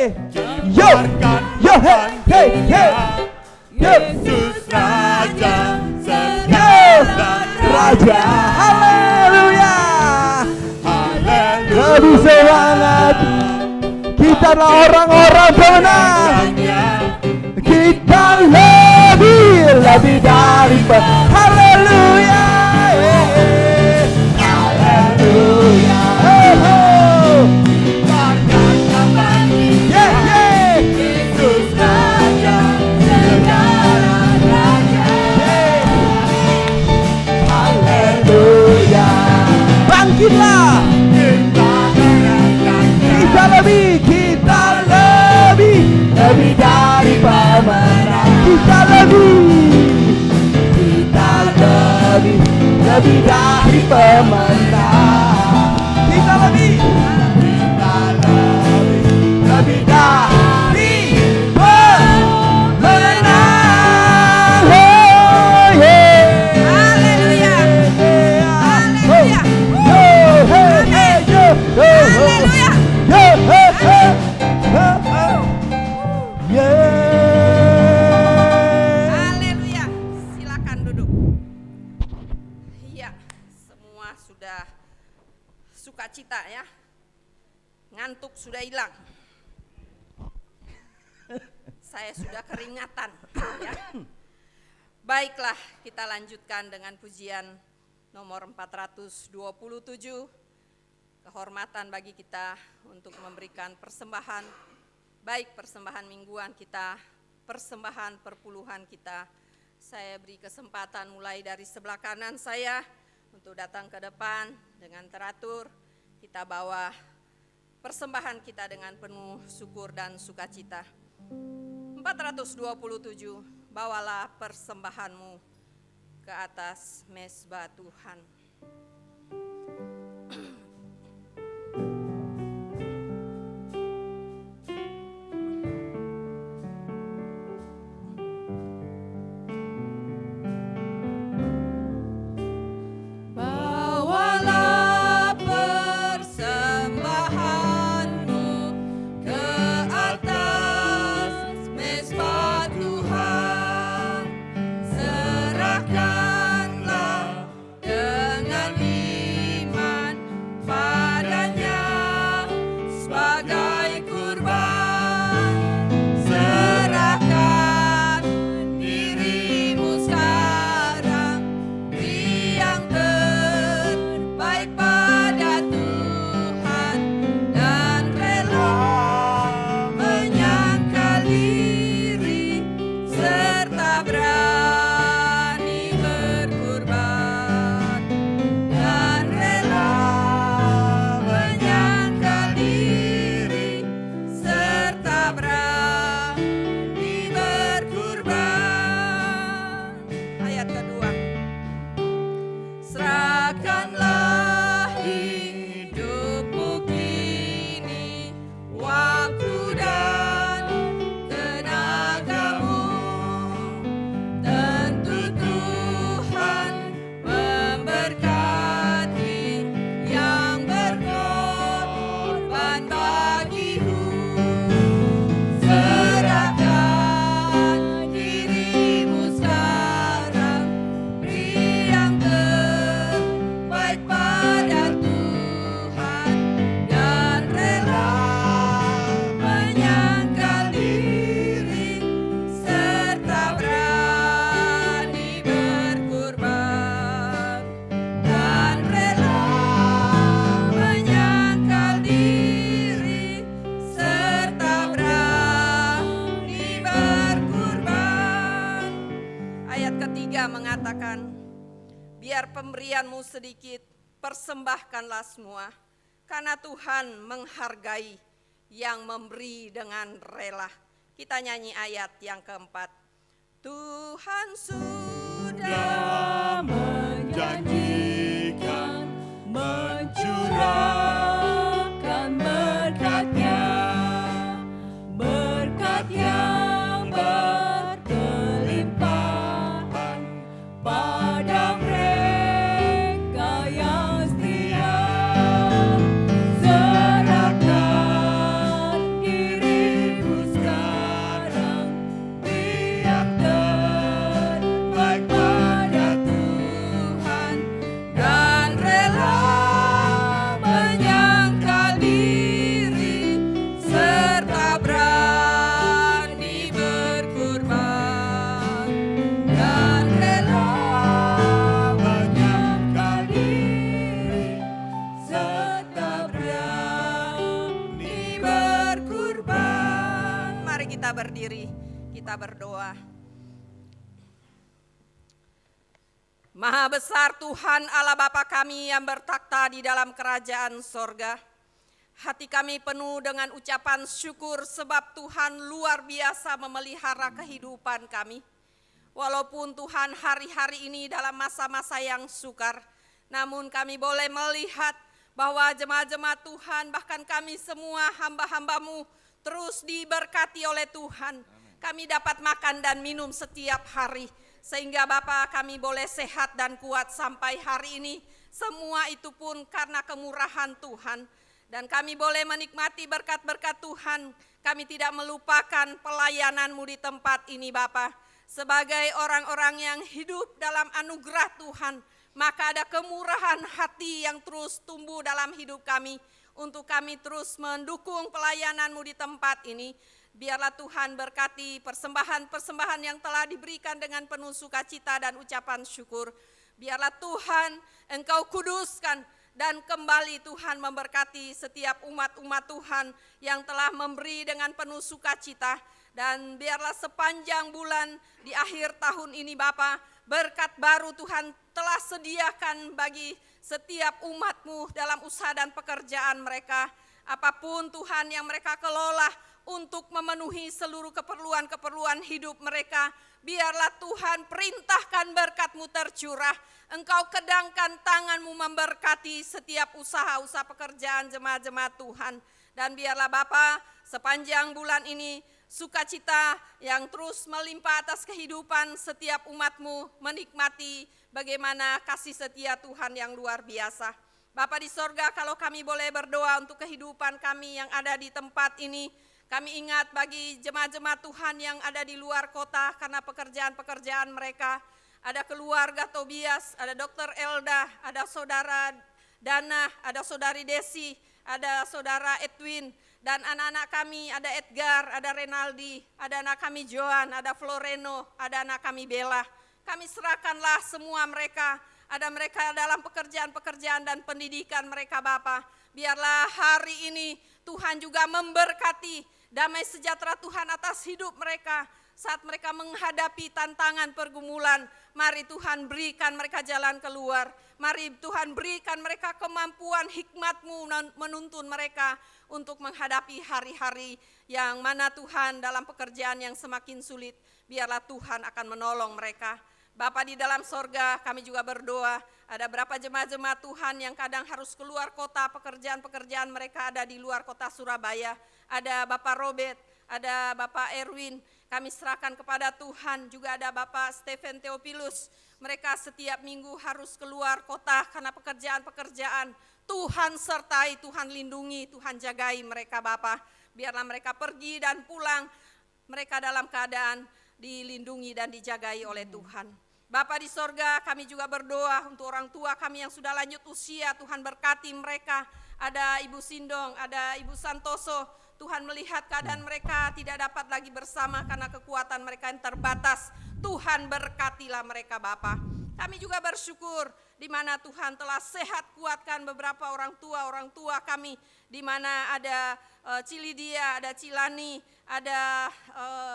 yo yo hey hey hey, yo Yesus Raja yo segala raja. Haleluya, haleluya. lebih semangat. Kita adalah orang-orang pemenang. Kita lebih dari haleluya, haleluya, yeah, yeah. Yesus Raja segala raja. Haleluya, bangkitlah. Kita lebih dari pemenang. Kita lebih dari pemenang. Kita lebih dari pemenang. Oh, yeah. Haleluya. Haleluya. Yo, hey, hey, yo, yo, Haleluya. yo, hey, hey, yeah. Haleluya. Silakan duduk. Iya, semua sudah sukacita ya. Ngantuk sudah hilang. Saya sudah keringatan ya. Baiklah, kita lanjutkan dengan pujian nomor 427. Kehormatan bagi kita untuk memberikan persembahan, baik persembahan mingguan kita, persembahan perpuluhan kita. Saya beri kesempatan mulai dari sebelah kanan saya untuk datang ke depan dengan teratur. Kita bawa persembahan kita dengan penuh syukur dan sukacita. 427, bawalah persembahanmu ke atas mezbah Tuhan. Bawalah persembahanmu ke atas mezbah Tuhan. Serahkanlah dengan ayat ketiga mengatakan, biar pemberianmu sedikit, persembahkanlah semua, karena Tuhan menghargai yang memberi dengan rela. Kita nyanyi ayat yang keempat. Tuhan sudah menjanjikan mencurahkan berkat-Nya, berkat yang berkelimpahan pada mereka yang setia. Serahkan dirimu sekarang, biar terbaik pada Tuhan, dan rela menyangkal diri serta berani berkorban, dan rela menyangkal diri serta berani berkorban. Mari kita berdiri, kita berdoa. Maha besar Tuhan Allah Bapa kami yang bertakhta di dalam kerajaan sorga. Hati kami penuh dengan ucapan syukur sebab Tuhan luar biasa memelihara kehidupan kami. Walaupun Tuhan hari-hari ini dalam masa-masa yang sukar, namun kami boleh melihat bahwa jemaat-jemaat Tuhan, bahkan kami semua hamba-hamba-Mu terus diberkati oleh Tuhan. Kami dapat makan dan minum setiap hari, sehingga Bapa kami boleh sehat dan kuat sampai hari ini. Semua itu pun karena kemurahan Tuhan. Dan kami boleh menikmati berkat-berkat Tuhan. Kami tidak melupakan pelayanan-Mu di tempat ini Bapa. Sebagai orang-orang yang hidup dalam anugerah Tuhan, maka ada kemurahan hati yang terus tumbuh dalam hidup kami. Untuk kami terus mendukung pelayanan-Mu di tempat ini. Biarlah Tuhan berkati persembahan-persembahan yang telah diberikan dengan penuh sukacita dan ucapan syukur. Biarlah Tuhan Engkau kuduskan dan kembali Tuhan memberkati setiap umat-umat Tuhan yang telah memberi dengan penuh sukacita. Dan biarlah sepanjang bulan di akhir tahun ini Bapa, berkat baru Tuhan telah sediakan bagi setiap umat-Mu dalam usaha dan pekerjaan mereka. Apapun Tuhan yang mereka kelola untuk memenuhi seluruh keperluan-keperluan hidup mereka, biarlah Tuhan perintahkan berkat-Mu tercurah. Engkau kedangkan tangan-Mu memberkati setiap usaha-usaha pekerjaan jemaat-jemaat Tuhan. Dan biarlah Bapa sepanjang bulan ini sukacita yang terus melimpah atas kehidupan setiap umat-Mu menikmati bagaimana kasih setia Tuhan yang luar biasa. Bapa di sorga, kalau kami boleh berdoa untuk kehidupan kami yang ada di tempat ini, kami ingat bagi jemaat-jemaat Tuhan yang ada di luar kota karena pekerjaan-pekerjaan mereka. Ada keluarga Tobias, ada Dr. Elda, ada saudara Dana, ada saudari Desi, ada saudara Edwin, dan anak-anak kami ada Edgar, ada Renaldi, ada anak kami Joan, ada Floreno, ada anak kami Bella. Kami serahkanlah semua mereka, ada mereka dalam pekerjaan-pekerjaan dan pendidikan mereka Bapa. Biarlah hari ini Tuhan juga memberkati damai sejahtera Tuhan atas hidup mereka. Saat mereka menghadapi tantangan pergumulan, mari Tuhan berikan mereka jalan keluar. Mari Tuhan berikan mereka kemampuan hikmat-Mu menuntun mereka untuk menghadapi hari-hari yang mana Tuhan dalam pekerjaan yang semakin sulit. Biarlah Tuhan akan menolong mereka. Bapa di dalam sorga, kami juga berdoa, ada berapa jemaat-jemaat Tuhan yang kadang harus keluar kota, pekerjaan-pekerjaan mereka ada di luar kota Surabaya. Ada Bapak Robert, ada Bapak Erwin, kami serahkan kepada Tuhan. Juga ada Bapak Stephen Theophilus, mereka setiap minggu harus keluar kota karena pekerjaan-pekerjaan. Tuhan sertai, Tuhan lindungi, Tuhan jagai mereka Bapa. Biarlah mereka pergi dan pulang, mereka dalam keadaan dilindungi dan dijagai oleh Tuhan. Bapa di sorga, kami juga berdoa untuk orang tua kami yang sudah lanjut usia, Tuhan berkati mereka. Ada Ibu Sindong, ada Ibu Santoso, Tuhan melihat keadaan mereka tidak dapat lagi bersama karena kekuatan mereka yang terbatas. Tuhan berkatilah mereka Bapa. Kami juga bersyukur di mana Tuhan telah sehat kuatkan beberapa orang tua kami, di mana ada Cilidia, ada Cilani, ada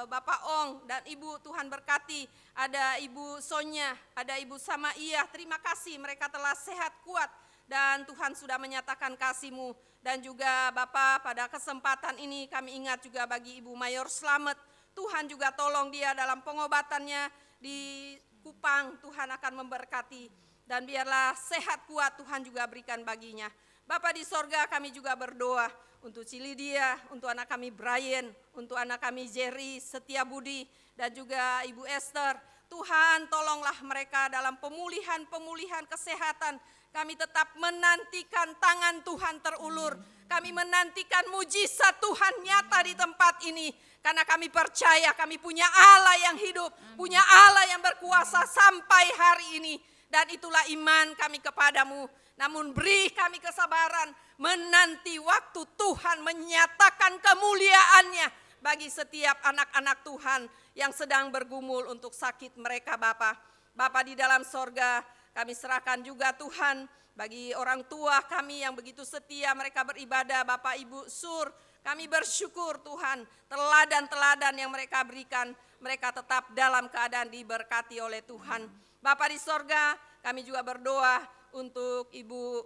Bapak Ong dan Ibu, Tuhan berkati, ada Ibu Sonya, ada Ibu Samaiyah. Terima kasih mereka telah sehat kuat dan Tuhan sudah menyatakan kasih-Mu. Dan juga Bapak, pada kesempatan ini kami ingat juga bagi Ibu Mayor Slamet, Tuhan juga tolong dia dalam pengobatannya di Kupang, Tuhan akan memberkati. Dan biarlah sehat kuat Tuhan juga berikan baginya. Bapa di sorga, kami juga berdoa untuk Cilidia, untuk anak kami Brian, untuk anak kami Jerry, Setia Budi, dan juga Ibu Esther. Tuhan tolonglah mereka dalam pemulihan kesehatan. Kami tetap menantikan tangan Tuhan terulur. Kami menantikan mujizat Tuhan nyata di tempat ini. Karena kami percaya kami punya Allah yang hidup, punya Allah yang berkuasa sampai hari ini. Dan itulah iman kami kepadamu. Namun beri kami kesabaran menanti waktu Tuhan menyatakan kemuliaannya bagi setiap anak-anak Tuhan yang sedang bergumul untuk sakit mereka Bapa. Bapa di dalam sorga, kami serahkan juga Tuhan bagi orang tua kami yang begitu setia mereka beribadah, Bapak Ibu Sur. Kami bersyukur Tuhan, teladan-teladan yang mereka berikan, mereka tetap dalam keadaan diberkati oleh Tuhan. Bapa di sorga, kami juga berdoa untuk Ibu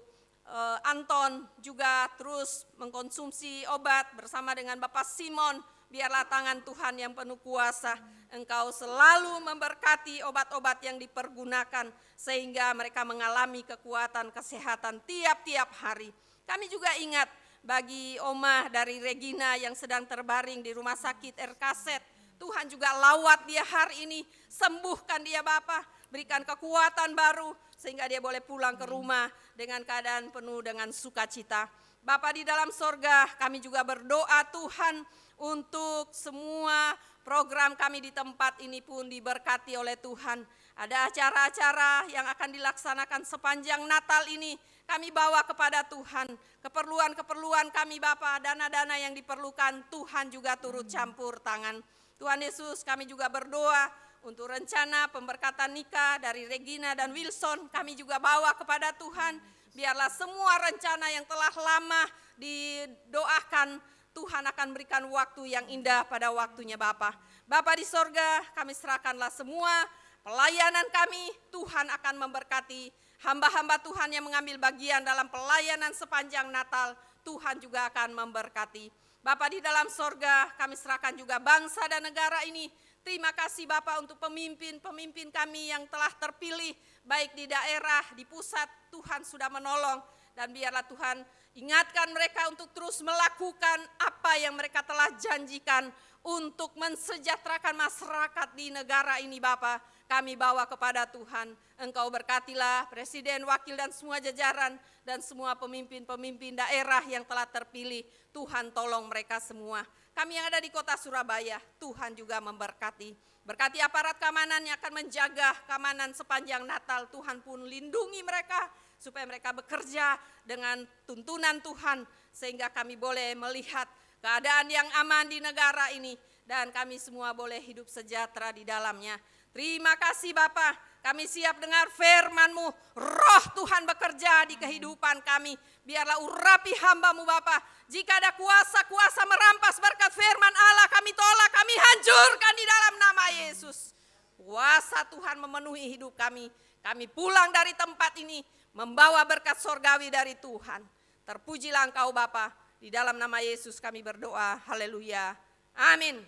Anton juga terus mengkonsumsi obat bersama dengan Bapak Simon. Biarlah tangan Tuhan yang penuh kuasa, Engkau selalu memberkati obat-obat yang dipergunakan sehingga mereka mengalami kekuatan kesehatan tiap-tiap hari. Kami juga ingat bagi Omah dari Regina yang sedang terbaring di rumah sakit RKZ. Tuhan juga lawat dia hari ini, sembuhkan dia Bapa, berikan kekuatan baru sehingga dia boleh pulang ke rumah dengan keadaan penuh dengan sukacita. Bapa di dalam sorga, kami juga berdoa Tuhan untuk semua program kami di tempat ini pun diberkati oleh Tuhan. Ada acara-acara yang akan dilaksanakan sepanjang Natal ini, kami bawa kepada Tuhan. Keperluan-keperluan kami Bapa, dana-dana yang diperlukan, Tuhan juga turut campur tangan. Tuhan Yesus, kami juga berdoa untuk rencana pemberkatan nikah dari Regina dan Wilson, kami juga bawa kepada Tuhan. Biarlah semua rencana yang telah lama didoakan, Tuhan akan berikan waktu yang indah pada waktunya Bapa. Bapa di sorga, kami serahkanlah semua pelayanan kami, Tuhan akan memberkati. Hamba-hamba Tuhan yang mengambil bagian dalam pelayanan sepanjang Natal, Tuhan juga akan memberkati. Bapa di dalam sorga, kami serahkan juga bangsa dan negara ini. Terima kasih Bapa untuk pemimpin-pemimpin kami yang telah terpilih, baik di daerah, di pusat, Tuhan sudah menolong. Dan biarlah Tuhan ingatkan mereka untuk terus melakukan apa yang mereka telah janjikan untuk mensejahterakan masyarakat di negara ini Bapa. Kami bawa kepada Tuhan, Engkau berkatilah Presiden, Wakil dan semua jajaran dan semua pemimpin-pemimpin daerah yang telah terpilih. Tuhan tolong mereka semua. Kami yang ada di kota Surabaya, Tuhan juga memberkati. Berkati aparat keamanan yang akan menjaga keamanan sepanjang Natal. Tuhan pun lindungi mereka supaya mereka bekerja dengan tuntunan Tuhan. Sehingga kami boleh melihat keadaan yang aman di negara ini. Dan kami semua boleh hidup sejahtera di dalamnya. Terima kasih Bapa, kami siap dengar firman-Mu. Roh Tuhan bekerja di kehidupan kami. Biarlah urapi hamba-Mu Bapa. Jika ada kuasa-kuasa merampas berkat firman Allah, kami tolak, kami hancurkan di dalam nama Yesus. Kuasa Tuhan memenuhi hidup kami. Kami pulang dari tempat ini membawa berkat sorgawi dari Tuhan. Terpujilah Engkau Bapa. Di dalam nama Yesus kami berdoa. Haleluya. Amin.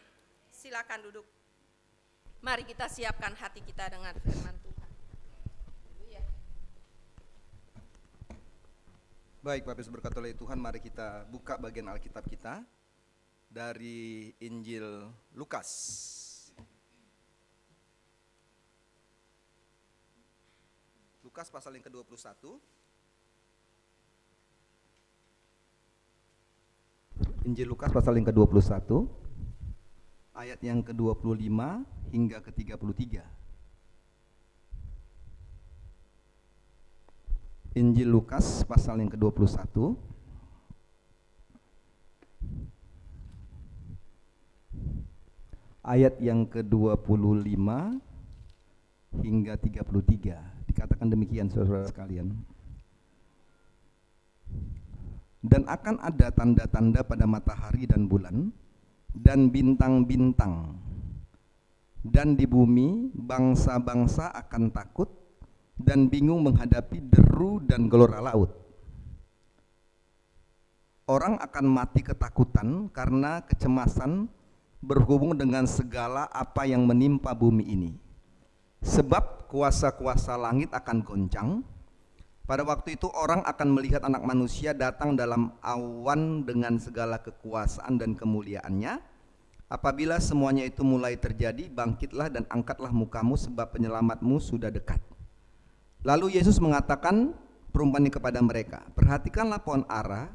Silakan duduk. Mari kita siapkan hati kita dengan firman Tuhan. Haleluya. Baik, Bapak Ibu berkat oleh Tuhan, mari kita buka bagian Alkitab kita dari Injil Lukas. Lukas pasal yang ke-21. Injil Lukas pasal yang ke-21, ayat yang ke-25 hingga ke-33. Injil Lukas pasal yang ke-21 ayat yang ke-25 hingga 33. Dikatakan demikian saudara sekalian. Dan akan ada tanda-tanda pada matahari dan bulan dan bintang-bintang, dan di bumi bangsa-bangsa akan takut dan bingung menghadapi deru dan gelora laut. Orang akan mati ketakutan karena kecemasan berhubung dengan segala apa yang menimpa bumi ini. Sebab kuasa-kuasa langit akan goncang. Pada waktu itu orang akan melihat Anak Manusia datang dalam awan dengan segala kekuasaan dan kemuliaannya. Apabila semuanya itu mulai terjadi, bangkitlah dan angkatlah mukamu, sebab penyelamatmu sudah dekat. Lalu Yesus mengatakan perumpamaan ini kepada mereka, perhatikanlah pohon ara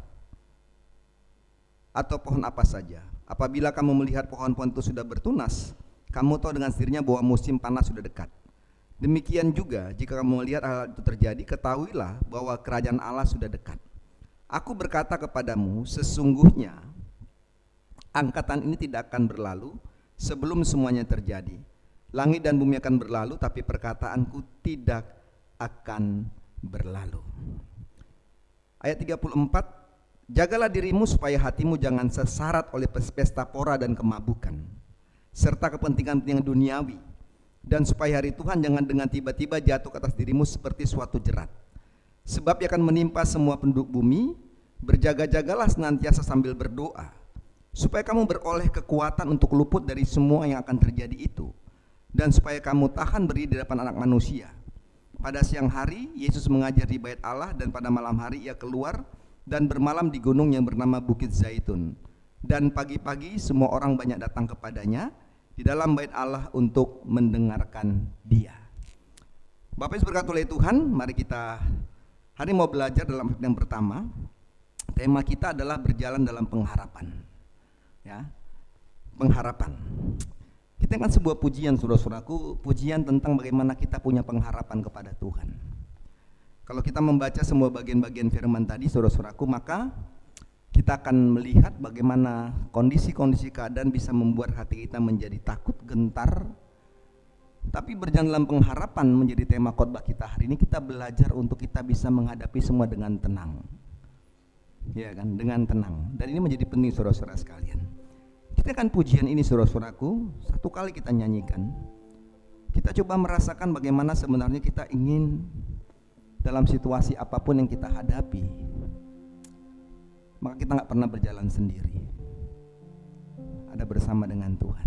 atau pohon apa saja. Apabila kamu melihat pohon-pohon itu sudah bertunas, kamu tahu dengan sendirinya bahwa musim panas sudah dekat. Demikian juga jika kamu melihat hal itu terjadi, ketahuilah bahwa kerajaan Allah sudah dekat. Aku berkata kepadamu, sesungguhnya angkatan ini tidak akan berlalu sebelum semuanya terjadi. Langit dan bumi akan berlalu, tapi perkataanku tidak akan berlalu. Ayat 34, jagalah dirimu supaya hatimu jangan sesarat oleh pesta pora dan kemabukan, serta kepentingan-kepentingan duniawi, dan supaya hari Tuhan jangan dengan tiba-tiba jatuh ke atas dirimu seperti suatu jerat. Sebab ia akan menimpa semua penduduk bumi. Berjaga-jagalah senantiasa sambil berdoa, supaya kamu beroleh kekuatan untuk luput dari semua yang akan terjadi itu, dan supaya kamu tahan berdiri di hadapan Anak Manusia. Pada siang hari Yesus mengajar di bait Allah, dan pada malam hari ia keluar dan bermalam di gunung yang bernama Bukit Zaitun. Dan pagi-pagi semua orang banyak datang kepadanya di dalam bait Allah untuk mendengarkan dia. Bapak Ibu berkati oleh Tuhan, mari kita hari mau belajar dalam yang pertama. Tema kita adalah berjalan dalam pengharapan. Ya, pengharapan. Kita kan sebuah pujian, saudara-saudaraku, pujian tentang bagaimana kita punya pengharapan kepada Tuhan. Kalau kita membaca semua bagian-bagian firman tadi, saudara-saudaraku, maka kita akan melihat bagaimana kondisi-kondisi keadaan bisa membuat hati kita menjadi takut, gentar. Tapi berjalan dalam pengharapan menjadi tema khotbah kita hari ini. Kita belajar untuk kita bisa menghadapi semua dengan tenang. Ya kan, dengan tenang. Dan ini menjadi penting saudara-saudara sekalian. Kita akan pujian ini saudara-saudaraku, satu kali kita nyanyikan. Kita coba merasakan bagaimana sebenarnya kita ingin dalam situasi apapun yang kita hadapi, maka kita gak pernah berjalan sendiri. Ada bersama dengan Tuhan.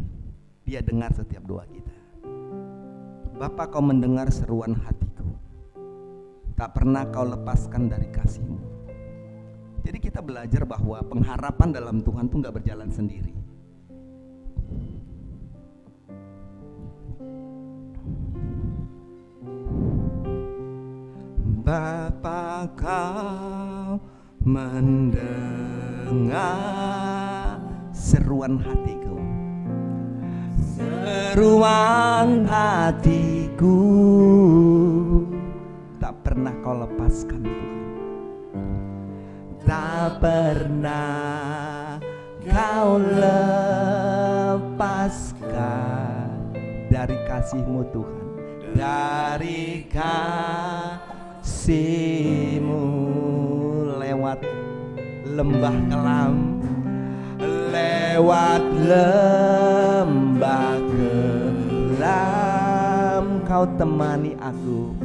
Dia dengar setiap doa kita. Bapa, kau mendengar seruan hatiku, tak pernah kau lepaskan dari kasih-Mu. Jadi kita belajar bahwa pengharapan dalam Tuhan itu gak berjalan sendiri. Bapa, kau mendengar seruan hatiku, seruan hatiku, tak pernah kau lepaskan Tuhan, tak pernah kau lepaskan dari kasih-Mu Tuhan, dari kasih-Mu. Lewat lembah kelam, lewat lembah kelam, kau temani aku,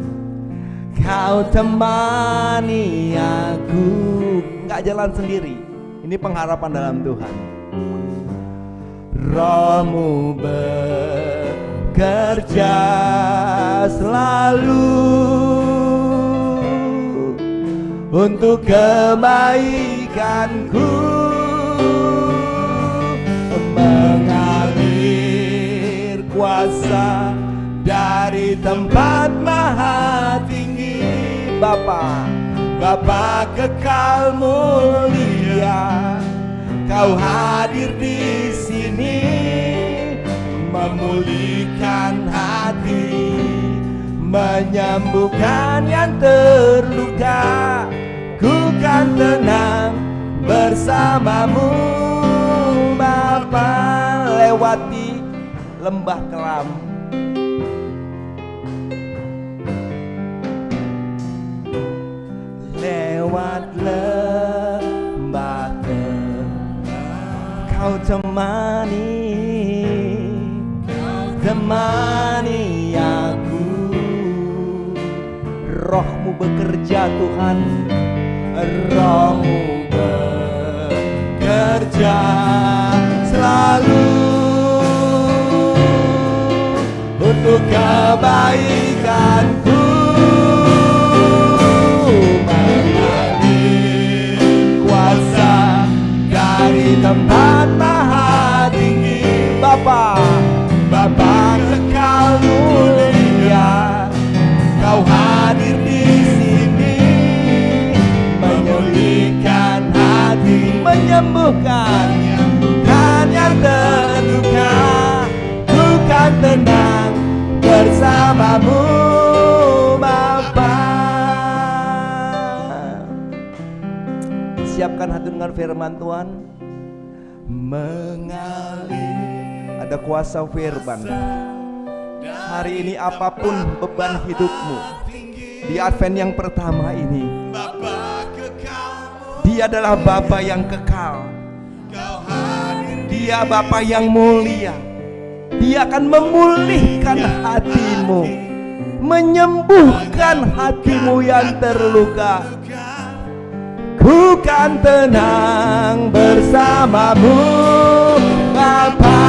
kau temani aku. Gak jalan sendiri. Ini pengharapan dalam Tuhan. Roh-Mu bekerja selalu untuk kebaikanku, mengalir kuasa dari tempat maha tinggi. Bapa, Bapa kekal mulia, kau hadir di sini, memulihkan hati, menyembuhkan yang terluka. Ku kan tenang bersamamu Bapa, lewati lembah kelam, lewat lembah Kau temani aku. Roh-Mu bekerja Tuhan, Roh-Mu bekerja selalu untuk kebaikanku. Mengalir kuasa dari tempat maha tinggi. Bapa kekal mulia, Kau hadir di sini, menyembuhkan hati, menyembuhkan yang terluka. Ku kan tenang bersamamu, Bapa. Siapkan hati dengan firman Tuhan. Mengalir, ada kuasa firman. Hari ini apapun beban hidupmu, di Advent yang pertama ini, Dia adalah Bapa yang kekal. Dia Bapa yang mulia. Dia akan memulihkan hatimu, menyembuhkan hatimu yang terluka. Ku kan tenang bersamamu, Bapa.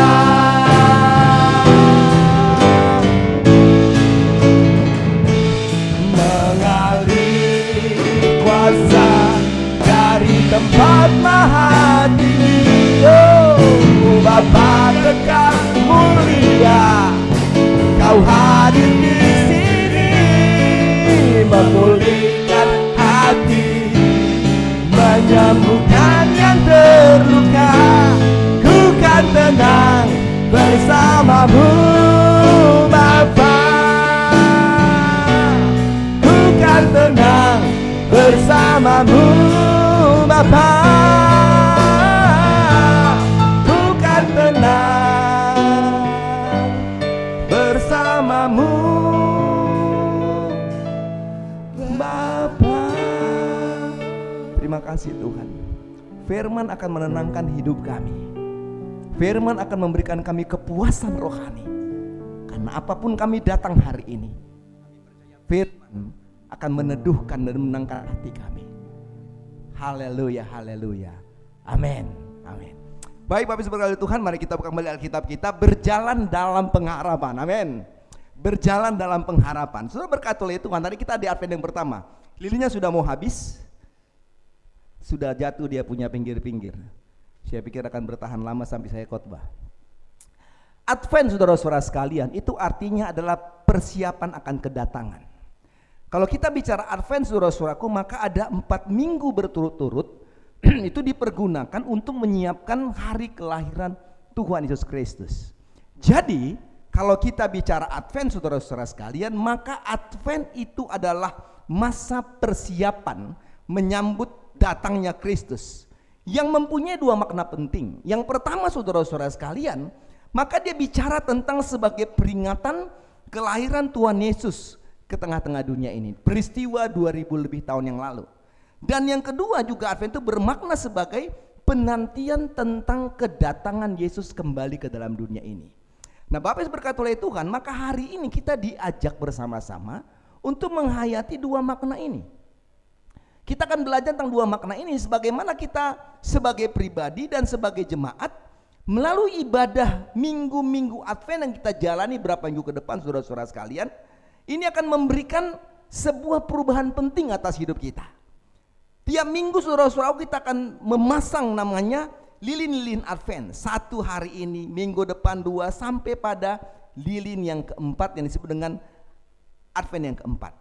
Mengalir kuasa dari tempat maha tinggi. Oh, Bapa kekal mulia, Kau hadir di sini, memulihkan hati, menyembuhkan yang terluka. Ku kan tenang bersamamu, Bapa. Ku kan tenang bersamamu, Bapa. Ku kan tenang bersamamu, Bapa. Terima kasih Tuhan. Firman akan menenangkan hidup kami. Firman akan memberikan kami kepuasan rohani. Karena apapun kami datang hari ini, Firman akan meneduhkan dan menenangkan hati kami. Haleluya, haleluya. Amin, amin. Baik Bapak Ibu sekalian Tuhan, mari kita buka kembali Alkitab kita, berjalan dalam pengharapan. Amin. Berjalan dalam pengharapan. Saudara berkat oleh Tuhan, tadi kita di Advent yang pertama, lilinnya sudah mau habis, sudah jatuh dia punya pinggir-pinggir. Saya pikir akan bertahan lama sampai saya khotbah. Advent saudara-saudara sekalian, itu artinya adalah persiapan akan kedatangan. Kalau kita bicara Advent saudara-saudaraku, maka ada 4 minggu berturut-turut itu dipergunakan untuk menyiapkan hari kelahiran Tuhan Yesus Kristus. Jadi kalau kita bicara Advent saudara-saudara sekalian, maka Advent itu adalah masa persiapan menyambut datangnya Kristus yang mempunyai 2 makna penting. Yang pertama saudara-saudara sekalian, maka dia bicara tentang sebagai peringatan kelahiran Tuhan Yesus ke tengah-tengah dunia ini, peristiwa 2000 lebih tahun yang lalu. Dan yang kedua juga Advent itu bermakna sebagai penantian tentang kedatangan Yesus kembali ke dalam dunia ini. Nah Bapak berkat oleh Tuhan, maka hari ini kita diajak bersama-sama untuk menghayati 2 makna ini. Kita akan belajar tentang 2 makna ini, sebagaimana kita sebagai pribadi dan sebagai jemaat melalui ibadah minggu-minggu Advent yang kita jalani berapa minggu ke depan saudara-saudara sekalian, ini akan memberikan sebuah perubahan penting atas hidup kita. Tiap minggu saudara-saudara kita akan memasang namanya lilin-lilin Advent. 1 hari ini, minggu depan 2, sampai pada lilin yang keempat yang disebut dengan Advent yang keempat.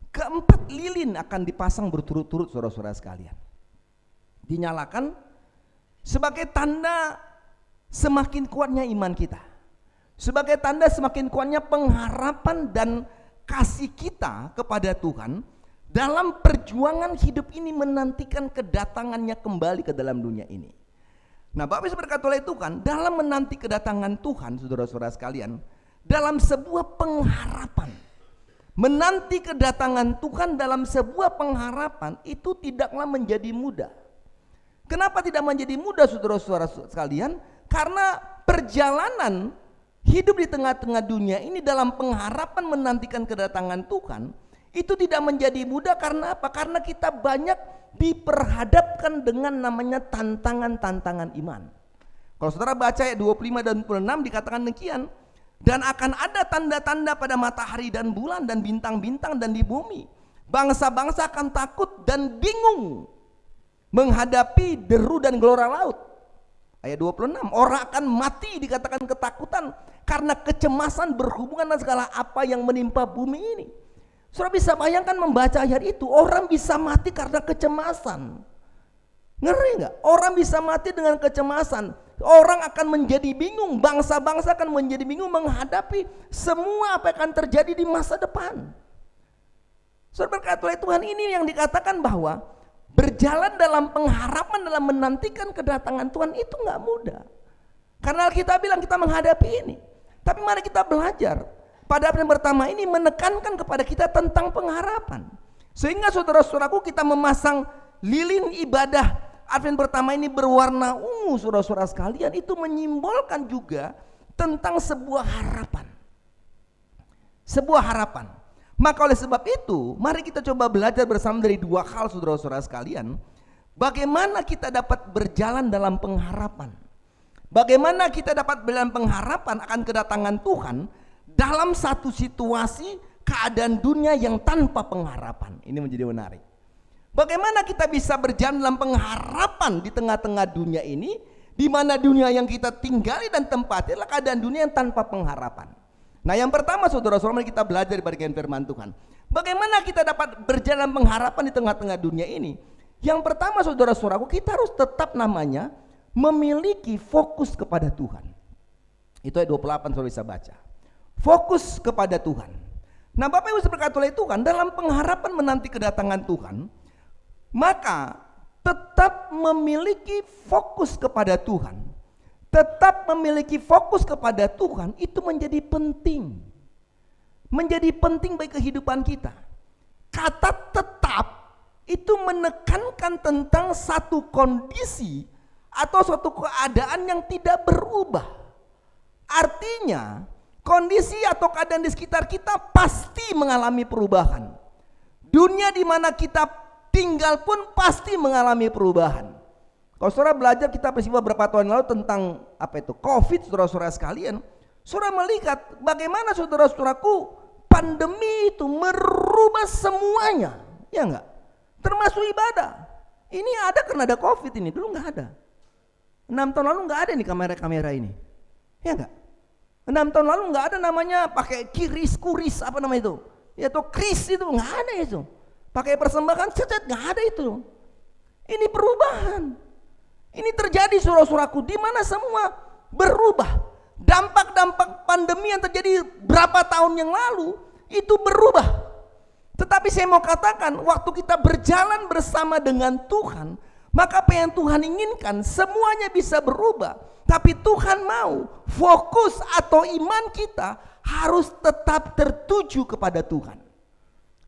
Keempat lilin akan dipasang berturut-turut saudara-saudara sekalian. Dinyalakan sebagai tanda semakin kuatnya iman kita. Sebagai tanda semakin kuatnya pengharapan dan kasih kita kepada Tuhan dalam perjuangan hidup ini menantikan kedatangannya kembali ke dalam dunia ini. Nah Bapak Ibu berkat oleh Tuhan, dalam menanti kedatangan Tuhan saudara-saudara sekalian, dalam sebuah pengharapan, menanti kedatangan Tuhan dalam sebuah pengharapan itu tidaklah menjadi mudah. Kenapa tidak menjadi mudah, saudara-saudara sekalian? Karena perjalanan hidup di tengah-tengah dunia ini dalam pengharapan menantikan kedatangan Tuhan itu tidak menjadi mudah. Karena apa? Karena kita banyak diperhadapkan dengan namanya tantangan-tantangan iman. Kalau saudara baca ayat 25 dan 26 dikatakan demikian, dan akan ada tanda-tanda pada matahari dan bulan dan bintang-bintang dan di bumi. Bangsa-bangsa akan takut dan bingung menghadapi deru dan gelora laut. Ayat 26, orang akan mati dikatakan ketakutan karena kecemasan berhubungan dengan segala apa yang menimpa bumi ini. Saudara bisa bayangkan membaca ayat itu, orang bisa mati karena kecemasan. Ngeri nggak? Orang bisa mati dengan kecemasan. Orang akan menjadi bingung, bangsa-bangsa akan menjadi bingung menghadapi semua apa yang akan terjadi di masa depan. Saudara berkata oleh Tuhan, ini yang dikatakan bahwa berjalan dalam pengharapan, dalam menantikan kedatangan Tuhan itu nggak mudah. Karena kita bilang kita menghadapi ini. Tapi mari kita belajar. Pada Advent pertama ini menekankan kepada kita tentang pengharapan. Sehingga saudara-saudaraku kita memasang lilin ibadah Advent pertama ini berwarna ungu, saudara-saudara sekalian, itu menyimbolkan juga tentang sebuah harapan. Sebuah harapan. Maka oleh sebab itu, mari kita coba belajar bersama dari dua hal, saudara-saudara sekalian. Bagaimana kita dapat berjalan dalam pengharapan. Bagaimana kita dapat berjalan pengharapan akan kedatangan Tuhan dalam satu situasi keadaan dunia yang tanpa pengharapan. Ini menjadi menarik. Bagaimana kita bisa berjalan dalam pengharapan di tengah-tengah dunia ini, di mana dunia yang kita tinggali dan tempati adalah keadaan dunia yang tanpa pengharapan. Nah, yang pertama saudara-saudara, mari kita belajar dari bagian firman Tuhan. Bagaimana kita dapat berjalan pengharapan di tengah-tengah dunia ini? Yang pertama saudara-saudaraku, kita harus tetap namanya memiliki fokus kepada Tuhan. Itu ayat 28 saudara bisa baca. Fokus kepada Tuhan. Nah, Bapak Ibu berkata oleh Tuhan, dalam pengharapan menanti kedatangan Tuhan, maka tetap memiliki fokus kepada Tuhan. Tetap memiliki fokus kepada Tuhan itu menjadi penting. Menjadi penting bagi kehidupan kita. Kata tetap itu menekankan tentang satu kondisi atau suatu keadaan yang tidak berubah. Artinya kondisi atau keadaan di sekitar kita pasti mengalami perubahan. Dunia di mana kita tinggal pun pasti mengalami perubahan. Kalau saudara belajar kita peristiwa beberapa tahun lalu tentang apa itu COVID, saudara-saudara sekalian, saudara melihat bagaimana saudara-saudaraku pandemi itu merubah semuanya, ya enggak? Termasuk ibadah. Ini ada karena ada COVID ini, dulu enggak ada. 6 tahun lalu enggak ada nih kamera-kamera ini, ya enggak? 6 tahun lalu enggak ada namanya pakai kuris apa namanya itu, ya atau kris itu enggak ada itu. Pakai persembahan cetet nggak ada itu. Ini perubahan. Ini terjadi saudara-saudaraku di mana semua berubah. Dampak-dampak pandemi yang terjadi berapa tahun yang lalu itu berubah. Tetapi saya mau katakan waktu kita berjalan bersama dengan Tuhan, maka apa yang Tuhan inginkan semuanya bisa berubah. Tapi Tuhan mau fokus atau iman kita harus tetap tertuju kepada Tuhan.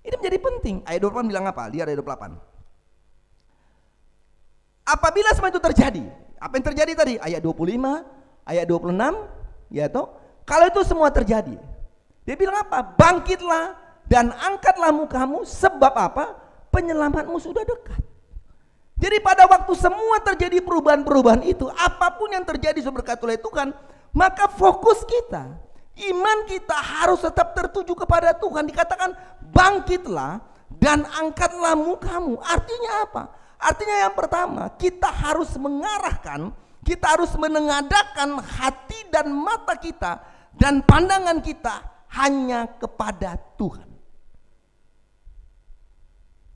Ini menjadi penting. Ayat 28 bilang apa? Lihat ayat 28. Apabila semua itu terjadi, apa yang terjadi tadi? Ayat 25, ayat 26, ya toh? Kalau itu semua terjadi, dia bilang apa? Bangkitlah dan angkatlah mukamu, sebab apa? Penyelamatmu sudah dekat. Jadi pada waktu semua terjadi perubahan-perubahan itu, apapun yang terjadi berkat oleh Tuhan, maka fokus kita, iman kita harus tetap tertuju kepada Tuhan. Dikatakan bangkitlah dan angkatlah mukamu. Artinya apa? Artinya yang pertama, kita harus mengarahkan, kita harus menengadahkan hati dan mata kita dan pandangan kita hanya kepada Tuhan.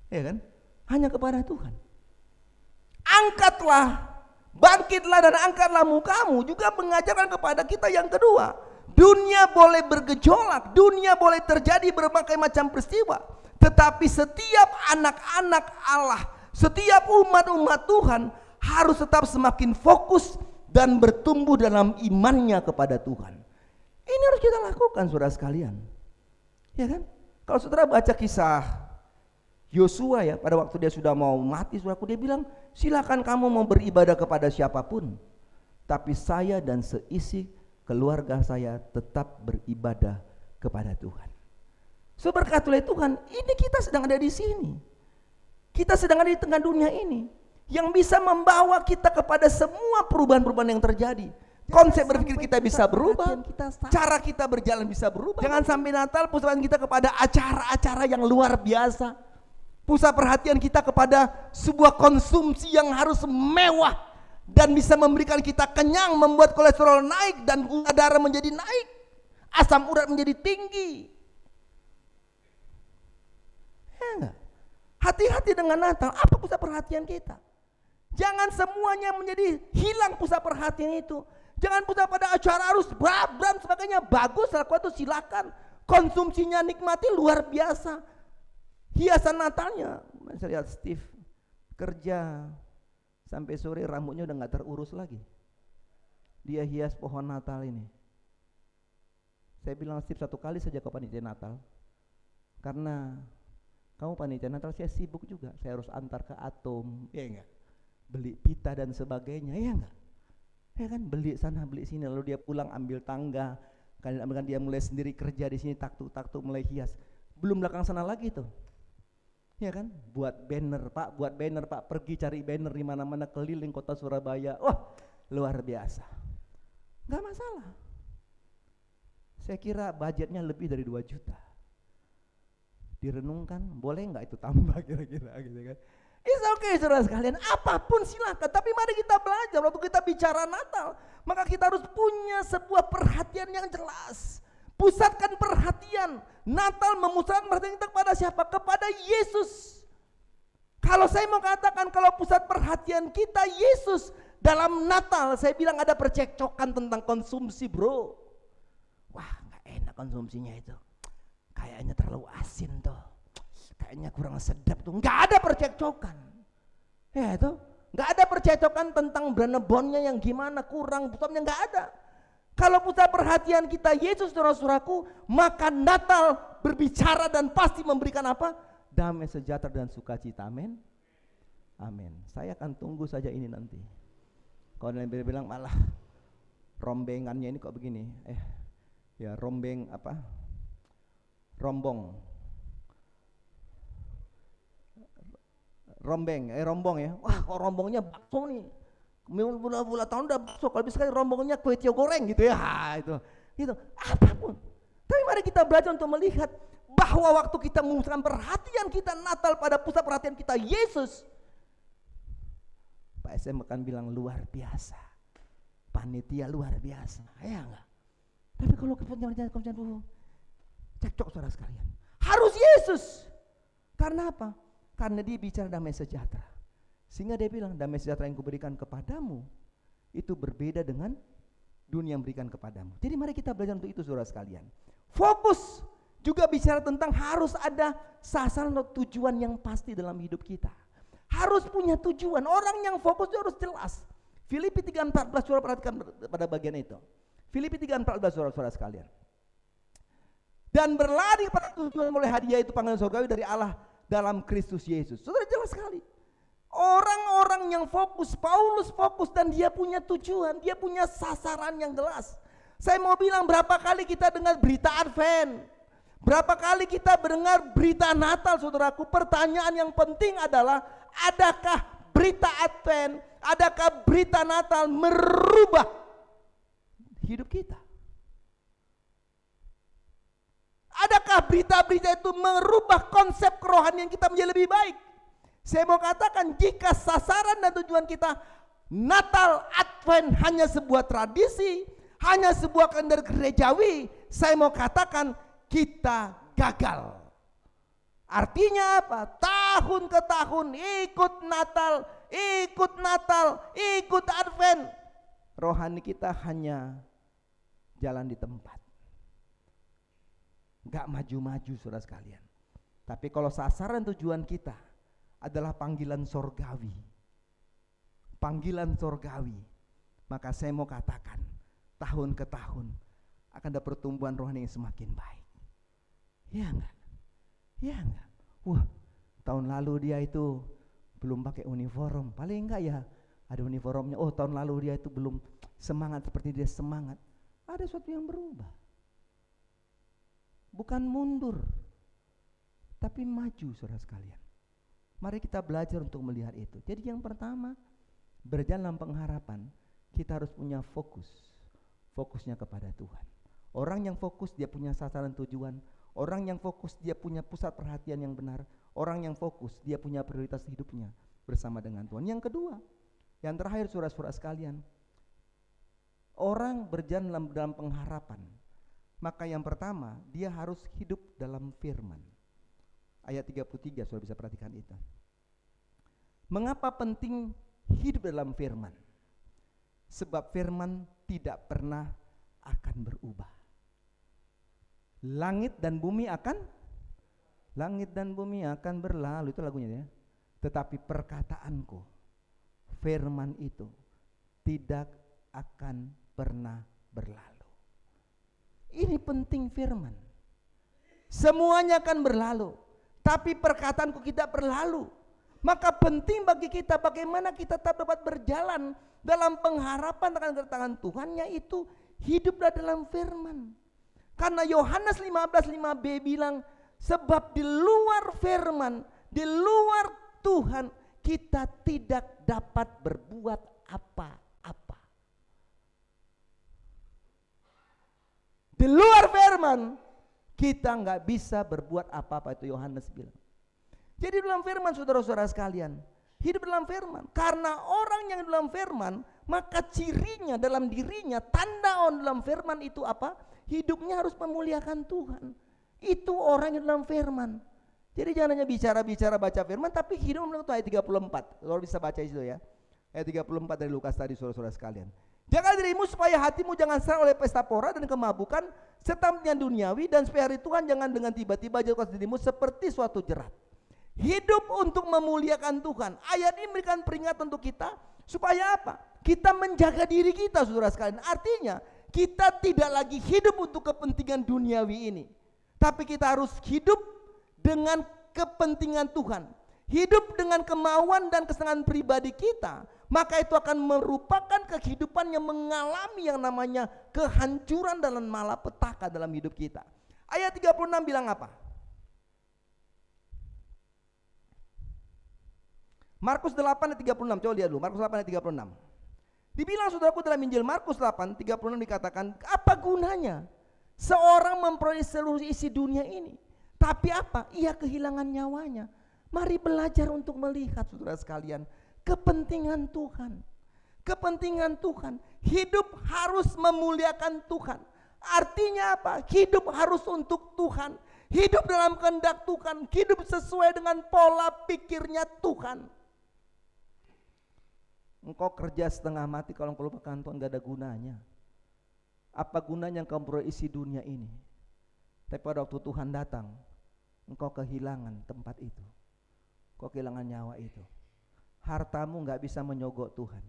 Ya kan? Hanya kepada Tuhan. Angkatlah, bangkitlah dan angkatlah mukamu juga mengajarkan kepada kita yang kedua. Dunia boleh bergejolak, dunia boleh terjadi berbagai macam peristiwa, tetapi setiap anak-anak Allah, setiap umat-umat Tuhan harus tetap semakin fokus dan bertumbuh dalam imannya kepada Tuhan. Ini harus kita lakukan saudara sekalian, ya kan? Kalau saudara baca kisah Yosua ya, pada waktu dia sudah mau mati, saudaraku, dia bilang, silakan kamu mau beribadah kepada siapapun, tapi saya dan seisi keluarga saya tetap beribadah kepada Tuhan. So berkat oleh Tuhan, ini kita sedang ada di sini. Kita sedang ada di tengah dunia ini yang bisa membawa kita kepada semua perubahan-perubahan yang terjadi. Konsep berpikir kita bisa berubah, cara kita berjalan bisa berubah. Jangan sampai Natal pusat kita kepada acara-acara yang luar biasa. Pusat perhatian kita kepada sebuah konsumsi yang harus mewah dan bisa memberikan kita kenyang, membuat kolesterol naik dan gula darah menjadi naik, asam urat menjadi tinggi. Ya enggak? Hati-hati dengan Natal. Apa pusat perhatian kita? Jangan semuanya menjadi hilang pusat perhatian itu. Jangan pusat pada acara harus dan sebagainya. Bagus, itu silakan. Konsumsinya nikmati luar biasa. Hiasan Natalnya, saya lihat Steve kerja sampai sore rambutnya udah nggak terurus lagi. Dia hias pohon Natal ini. Saya bilang, Steve, satu kali saja kau panitia Natal, karena kamu panitia Natal, saya sibuk juga. Saya harus antar ke Atom, ya enggak? Beli pita dan sebagainya, ya enggak? Ya kan, beli sana beli sini, lalu dia pulang ambil tangga, kan dia mulai sendiri kerja di sini, taktuk mulai hias. Belum belakang sana lagi tuh, ya kan, buat banner pak, pergi cari banner di mana-mana keliling kota Surabaya. Wah, luar biasa, nggak masalah. Saya kira budgetnya lebih dari 2 juta. Direnungkan, boleh nggak itu tambah kira-kira gitu kan? It's okay saudara sekalian, apapun silakan. Tapi mari kita belajar waktu kita bicara Natal, maka kita harus punya sebuah perhatian yang jelas. Pusatkan perhatian. Natal memusatkan perhatian kita kepada siapa? Kepada Yesus. Kalau saya mau katakan kalau pusat perhatian kita Yesus dalam Natal, saya bilang ada percekcokan tentang konsumsi, bro. Wah, nggak enak konsumsinya itu. Kayaknya terlalu asin tuh. Kayaknya kurang sedap tuh. Nggak ada percekcokan. Ya itu, nggak ada percekcokan tentang Branebonnya yang gimana, kurang, pusatnya nggak ada. Kalau pusat perhatian kita Yesus, saudara-saudaraku, maka Natal berbicara dan pasti memberikan apa? Damai sejahtera dan sukacita. Amin. Amin. Saya akan tunggu saja ini nanti. Kalau yang bilang malah rombengannya ini kok begini. Ya rombeng apa? Rombong ya. Wah, kok rombongnya bakso nih. Bulan tahun udah bakso, kalau bisa rombongnya kue tiaw goreng gitu ya. Itu apapun. Tapi mari kita belajar untuk melihat bahwa waktu kita memusatkan perhatian kita Natal pada pusat perhatian kita Yesus, Pak SM akan bilang luar biasa, panitia luar biasa, ya enggak? Tapi kalau kepentingan cekcok saudara sekalian, harus Yesus. Karena apa? Karena dia bicara damai sejahtera. Sehingga dia bilang damai sejahtera yang kuberikan kepadamu itu berbeda dengan dunia yang berikan kepadamu. Jadi mari kita belajar untuk itu saudara sekalian. Fokus juga bicara tentang harus ada sasaran atau tujuan yang pasti dalam hidup kita. Harus punya tujuan. Orang yang fokus itu harus jelas. Filipi 3:14 saudara perhatikan pada bagian itu. Filipi 3:14 saudara sekalian. Dan berlari pada tujuan oleh hadiah itu panggilan surgawi dari Allah dalam Kristus Yesus. Saudara jelas sekali. Orang-orang yang fokus, Paulus fokus dan dia punya tujuan, dia punya sasaran yang jelas. Saya mau bilang berapa kali kita dengar berita Advent, berapa kali kita mendengar berita Natal saudaraku. Pertanyaan yang penting adalah adakah berita Advent, adakah berita Natal merubah hidup kita? Adakah berita-berita itu merubah konsep kerohanian kita menjadi lebih baik? Saya mau katakan jika sasaran dan tujuan kita Natal Advent hanya sebuah tradisi, hanya sebuah kalender gerejawi, saya mau katakan kita gagal. Artinya apa? Tahun ke tahun ikut Natal, ikut Advent. Rohani kita hanya jalan di tempat. Gak maju-maju saudara sekalian. Tapi kalau sasaran tujuan kita adalah panggilan sorgawi, maka saya mau katakan tahun ke tahun akan ada pertumbuhan rohani yang semakin baik. Ya enggak? Ya enggak? Wah, tahun lalu dia itu belum pakai uniform, paling enggak ya ada uniformnya. Oh, tahun lalu dia itu belum semangat seperti dia semangat. Ada sesuatu yang berubah. Bukan mundur, tapi maju, saudara sekalian. Mari kita belajar untuk melihat itu. Jadi yang pertama, berjalan dalam pengharapan, kita harus punya fokus. Fokusnya kepada Tuhan. Orang yang fokus dia punya sasaran tujuan. Orang yang fokus dia punya pusat perhatian yang benar. Orang yang fokus dia punya prioritas hidupnya bersama dengan Tuhan. Yang kedua, yang terakhir saudara-saudara sekalian, orang berjalan dalam pengharapan, maka yang pertama dia harus hidup dalam firman. Ayat 33 saudara bisa perhatikan itu. Mengapa penting hidup dalam firman? Sebab firman tidak pernah akan berubah. Langit dan bumi akan berlalu, itu lagunya ya. Tetapi perkataanku, firman itu tidak akan pernah berlalu. Ini penting firman. Semuanya akan berlalu, tapi perkataanku tidak berlalu. Maka penting bagi kita bagaimana kita tetap dapat berjalan dalam pengharapan akan kedatangan Tuhan, yaitu hiduplah dalam firman. Karena Yohanes 15:5b bilang, sebab di luar firman, di luar Tuhan, kita tidak dapat berbuat apa-apa. Di luar firman, kita nggak bisa berbuat apa-apa, itu Yohanes bilang. Jadi dalam firman saudara-saudara sekalian, hidup dalam firman. Karena orang yang dalam firman, maka cirinya dalam dirinya, tanda orang dalam firman itu apa? Hidupnya harus memuliakan Tuhan. Itu orang yang dalam firman. Jadi jangan hanya bicara-bicara baca firman, tapi hidup menurut ayat 34. Kalau bisa baca itu ya. Ayat 34 dari Lukas tadi saudara-saudara sekalian. Jaga dirimu supaya hatimu jangan serang oleh pesta pora dan kemabukan serta yang duniawi, dan supaya hari Tuhan jangan dengan tiba-tiba jatuh ke dirimu seperti suatu jerat. Hidup untuk memuliakan Tuhan. Ayat ini memberikan peringatan untuk kita supaya apa? Kita menjaga diri kita saudara sekalian. Artinya kita tidak lagi hidup untuk kepentingan duniawi ini, tapi kita harus hidup dengan kepentingan Tuhan. Hidup dengan kemauan dan kesenangan pribadi kita, maka itu akan merupakan kehidupan yang mengalami yang namanya kehancuran dan malapetaka dalam hidup kita. Ayat 36 bilang apa? Markus 8 ayat 36, coba lihat dulu, Markus 8 ayat 36. Dibilang saudaraku dalam Injil Markus 8 36 dikatakan, apa gunanya seorang memperoleh seluruh isi dunia ini, tapi apa? Ia kehilangan nyawanya. Mari belajar untuk melihat saudara sekalian, kepentingan Tuhan. Kepentingan Tuhan. Hidup harus memuliakan Tuhan. Artinya apa? Hidup harus untuk Tuhan. Hidup dalam kehendak Tuhan. Hidup sesuai dengan pola pikirnya Tuhan. Engkau kerja setengah mati kalau engkau lupakan Tuhan, gak ada gunanya. Apa gunanya engkau memperoleh isi dunia ini, tapi pada waktu Tuhan datang, engkau kehilangan tempat itu, engkau kehilangan nyawa itu. Hartamu gak bisa menyogok Tuhan.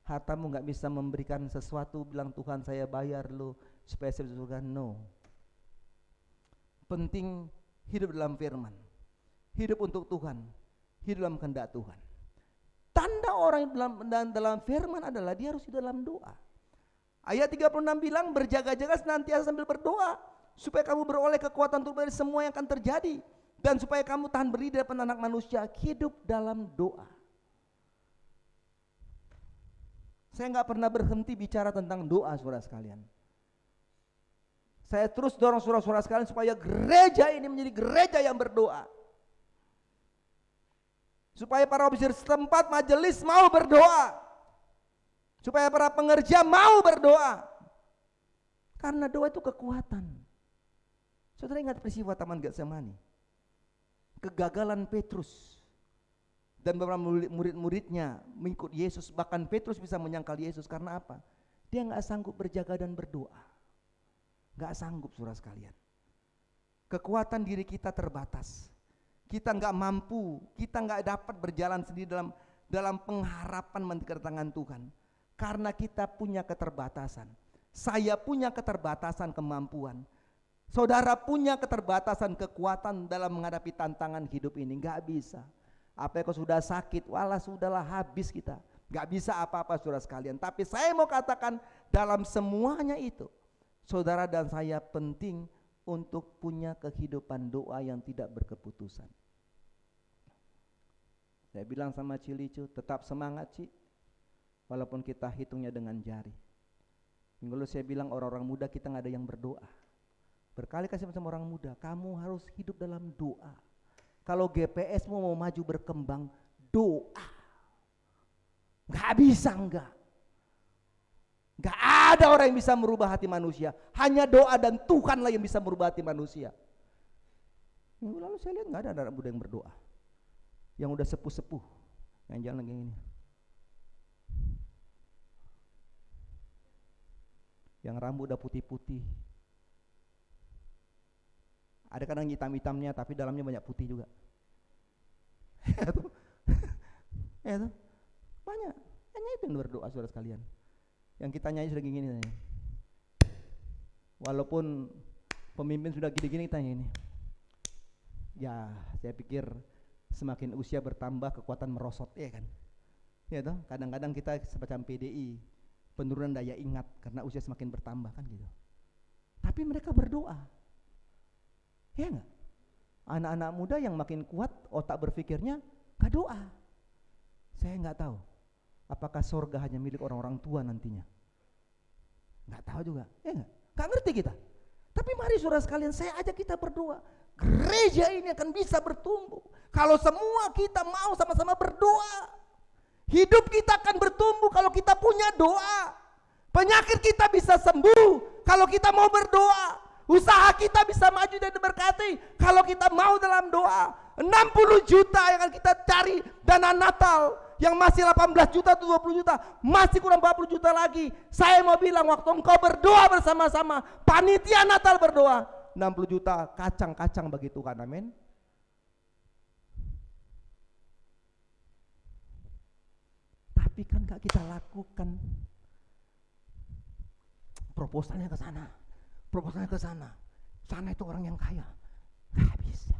Hartamu gak bisa memberikan sesuatu, bilang Tuhan saya bayar lu supaya saya bisa surga. No. Penting hidup dalam firman, hidup untuk Tuhan, hidup dalam kehendak Tuhan. Tanda orang dalam firman adalah dia harus hidup dalam doa. Ayat 36 bilang, berjaga-jaga senantiasa sambil berdoa, supaya kamu beroleh kekuatan untuk dari semua yang akan terjadi, dan supaya kamu tahan berdiri di hadapan anak manusia. Hidup dalam doa. Saya gak pernah berhenti bicara tentang doa saudara sekalian. Saya terus dorong saudara-saudara sekalian supaya gereja ini menjadi gereja yang berdoa. Supaya para ofisir setempat majelis mau berdoa. Supaya para pengerja mau berdoa. Karena doa itu kekuatan. Saudara ingat peristiwa Taman Getsemani? Kegagalan Petrus dan beberapa murid-muridnya mengikut Yesus. Bahkan Petrus bisa menyangkal Yesus karena apa? Dia gak sanggup berjaga dan berdoa. Gak sanggup saudara sekalian. Kekuatan diri kita terbatas. Kita nggak mampu, kita nggak dapat berjalan sendiri dalam pengharapan kedatangan Tuhan, karena kita punya keterbatasan. Saya punya keterbatasan kemampuan. Saudara punya keterbatasan kekuatan dalam menghadapi tantangan hidup ini, nggak bisa. Apa yang kau sudah sakit, walah sudahlah habis kita, nggak bisa apa-apa saudara sekalian. Tapi saya mau katakan dalam semuanya itu, saudara dan saya penting untuk punya kehidupan doa yang tidak berkeputusan. Saya bilang sama Cilicu, tetap semangat Ci, walaupun kita hitungnya dengan jari. Minggu lalu saya bilang orang-orang muda kita nggak ada yang berdoa. Berkali kasih sama orang muda, kamu harus hidup dalam doa. Kalau GPS mau maju berkembang, doa. Nggak bisa enggak. Nggak ada orang yang bisa merubah hati manusia. Hanya doa dan Tuhanlah yang bisa merubah hati manusia. Minggu lalu saya lihat nggak ada anak muda yang berdoa. Yang udah sepuh-sepuh, yang jalan kayak gini. Yang rambut udah putih-putih. Ada kadang hitam-hitamnya tapi dalamnya banyak putih juga. Ya tuh. Banyak. Hanya itu yang berdoa saudara sekalian. Yang kita nyanyi sudah gini-gini. Walaupun pemimpin sudah gini-gini kita nyanyi. Ya, saya pikir semakin usia bertambah kekuatan merosot, ya kan? Ya toh, kadang-kadang kita semacam PDI, penurunan daya ingat karena usia semakin bertambah kan gitu. Tapi mereka berdoa. Ya enggak? Anak-anak muda yang makin kuat otak berpikirnya enggak doa. Saya enggak tahu apakah surga hanya milik orang-orang tua nantinya. Enggak tahu juga. Ya enggak? Enggak ngerti kita. Tapi mari saudara sekalian, saya ajak kita berdoa. Gereja ini akan bisa bertumbuh kalau semua kita mau sama-sama berdoa. Hidup kita akan bertumbuh kalau kita punya doa. Penyakit kita bisa sembuh kalau kita mau berdoa. Usaha kita bisa maju dan diberkati kalau kita mau dalam doa. 60 juta yang akan kita cari dana Natal, yang masih 18 juta atau 20 juta, masih kurang 40 juta lagi. Saya mau bilang waktu engkau berdoa bersama-sama, panitia Natal berdoa, 60 juta kacang-kacang bagi Tuhan, amin. Tapi kan gak kita lakukan. Proposalnya ke sana, proposalnya ke sana. Sana itu orang yang kaya. Gak bisa.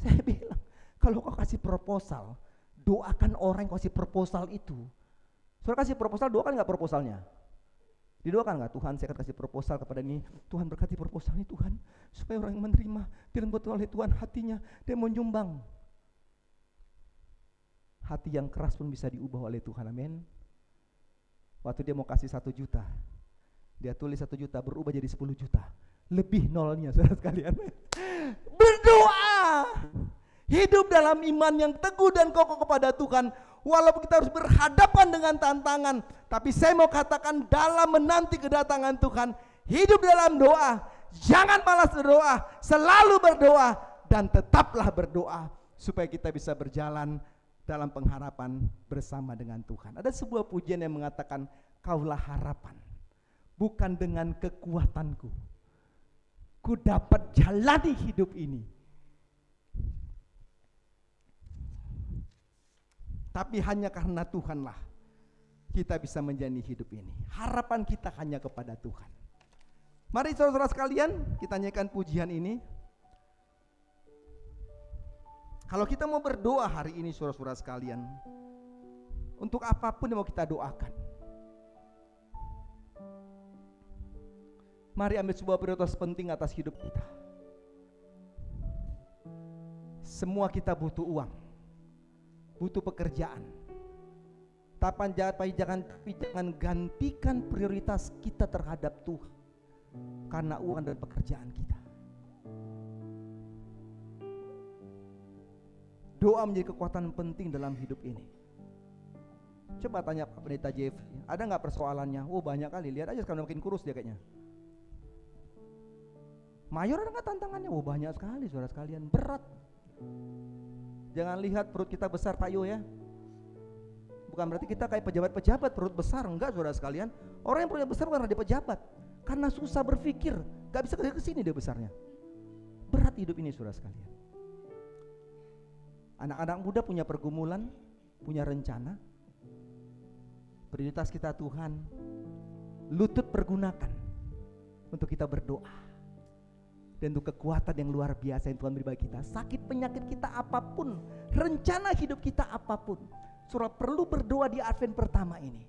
Saya bilang, kalau kau kasih proposal, doakan orang yang kasih proposal itu. Saudara kasih proposal, doakan gak proposalnya? Didoakan gak? Tuhan, saya akan kasih proposal kepada ini. Tuhan berkati proposal ini Tuhan, supaya orang yang menerima dilembut oleh Tuhan hatinya, dia mau nyumbang. Hati yang keras pun bisa diubah oleh Tuhan, amin. Waktu dia mau kasih 1 juta, dia tulis 1 juta berubah jadi 10 juta. Lebih nolnya saudara sekalian. Berdoa. Hidup dalam iman yang teguh dan kokoh kepada Tuhan. Walaupun kita harus berhadapan dengan tantangan, tapi saya mau katakan dalam menanti kedatangan Tuhan, hidup dalam doa. Jangan malas berdoa, selalu berdoa dan tetaplah berdoa supaya kita bisa berjalan dalam pengharapan bersama dengan Tuhan. Ada sebuah pujian yang mengatakan, kaulah harapan, bukan dengan kekuatanku ku dapat jalani hidup ini, tapi hanya karena Tuhanlah kita bisa menjalani hidup ini. Harapan kita hanya kepada Tuhan. Mari saudara-saudara sekalian, kita nyanyikan pujian ini. Kalau kita mau berdoa hari ini saudara-saudara sekalian, untuk apapun yang mau kita doakan, mari ambil sebuah prioritas penting atas hidup kita. Semua kita butuh uang, butuh pekerjaan. Tapi jangan gantikan prioritas kita terhadap Tuhan karena uang dan pekerjaan kita. Doa menjadi kekuatan penting dalam hidup ini. Coba tanya Pak Pendeta Jeffrey, ada nggak persoalannya? Oh banyak kali, lihat aja sekarang makin kurus dia kayaknya. Mayor ada nggak tantangannya? Oh banyak sekali saudara sekalian, berat. Jangan lihat perut kita besar Pak Yo ya. Bukan berarti kita kayak pejabat-pejabat perut besar, enggak saudara sekalian. Orang yang perutnya besar bukan karena dia pejabat, karena susah berpikir, nggak bisa ke sini dia besarnya. Berat hidup ini saudara sekalian. Anak-anak muda punya pergumulan, punya rencana. Prioritas kita Tuhan, lutut pergunakan untuk kita berdoa. dan untuk kekuatan yang luar biasa yang Tuhan beri bagi kita. Sakit penyakit kita apapun, rencana hidup kita apapun, saudara perlu berdoa di Advent pertama ini,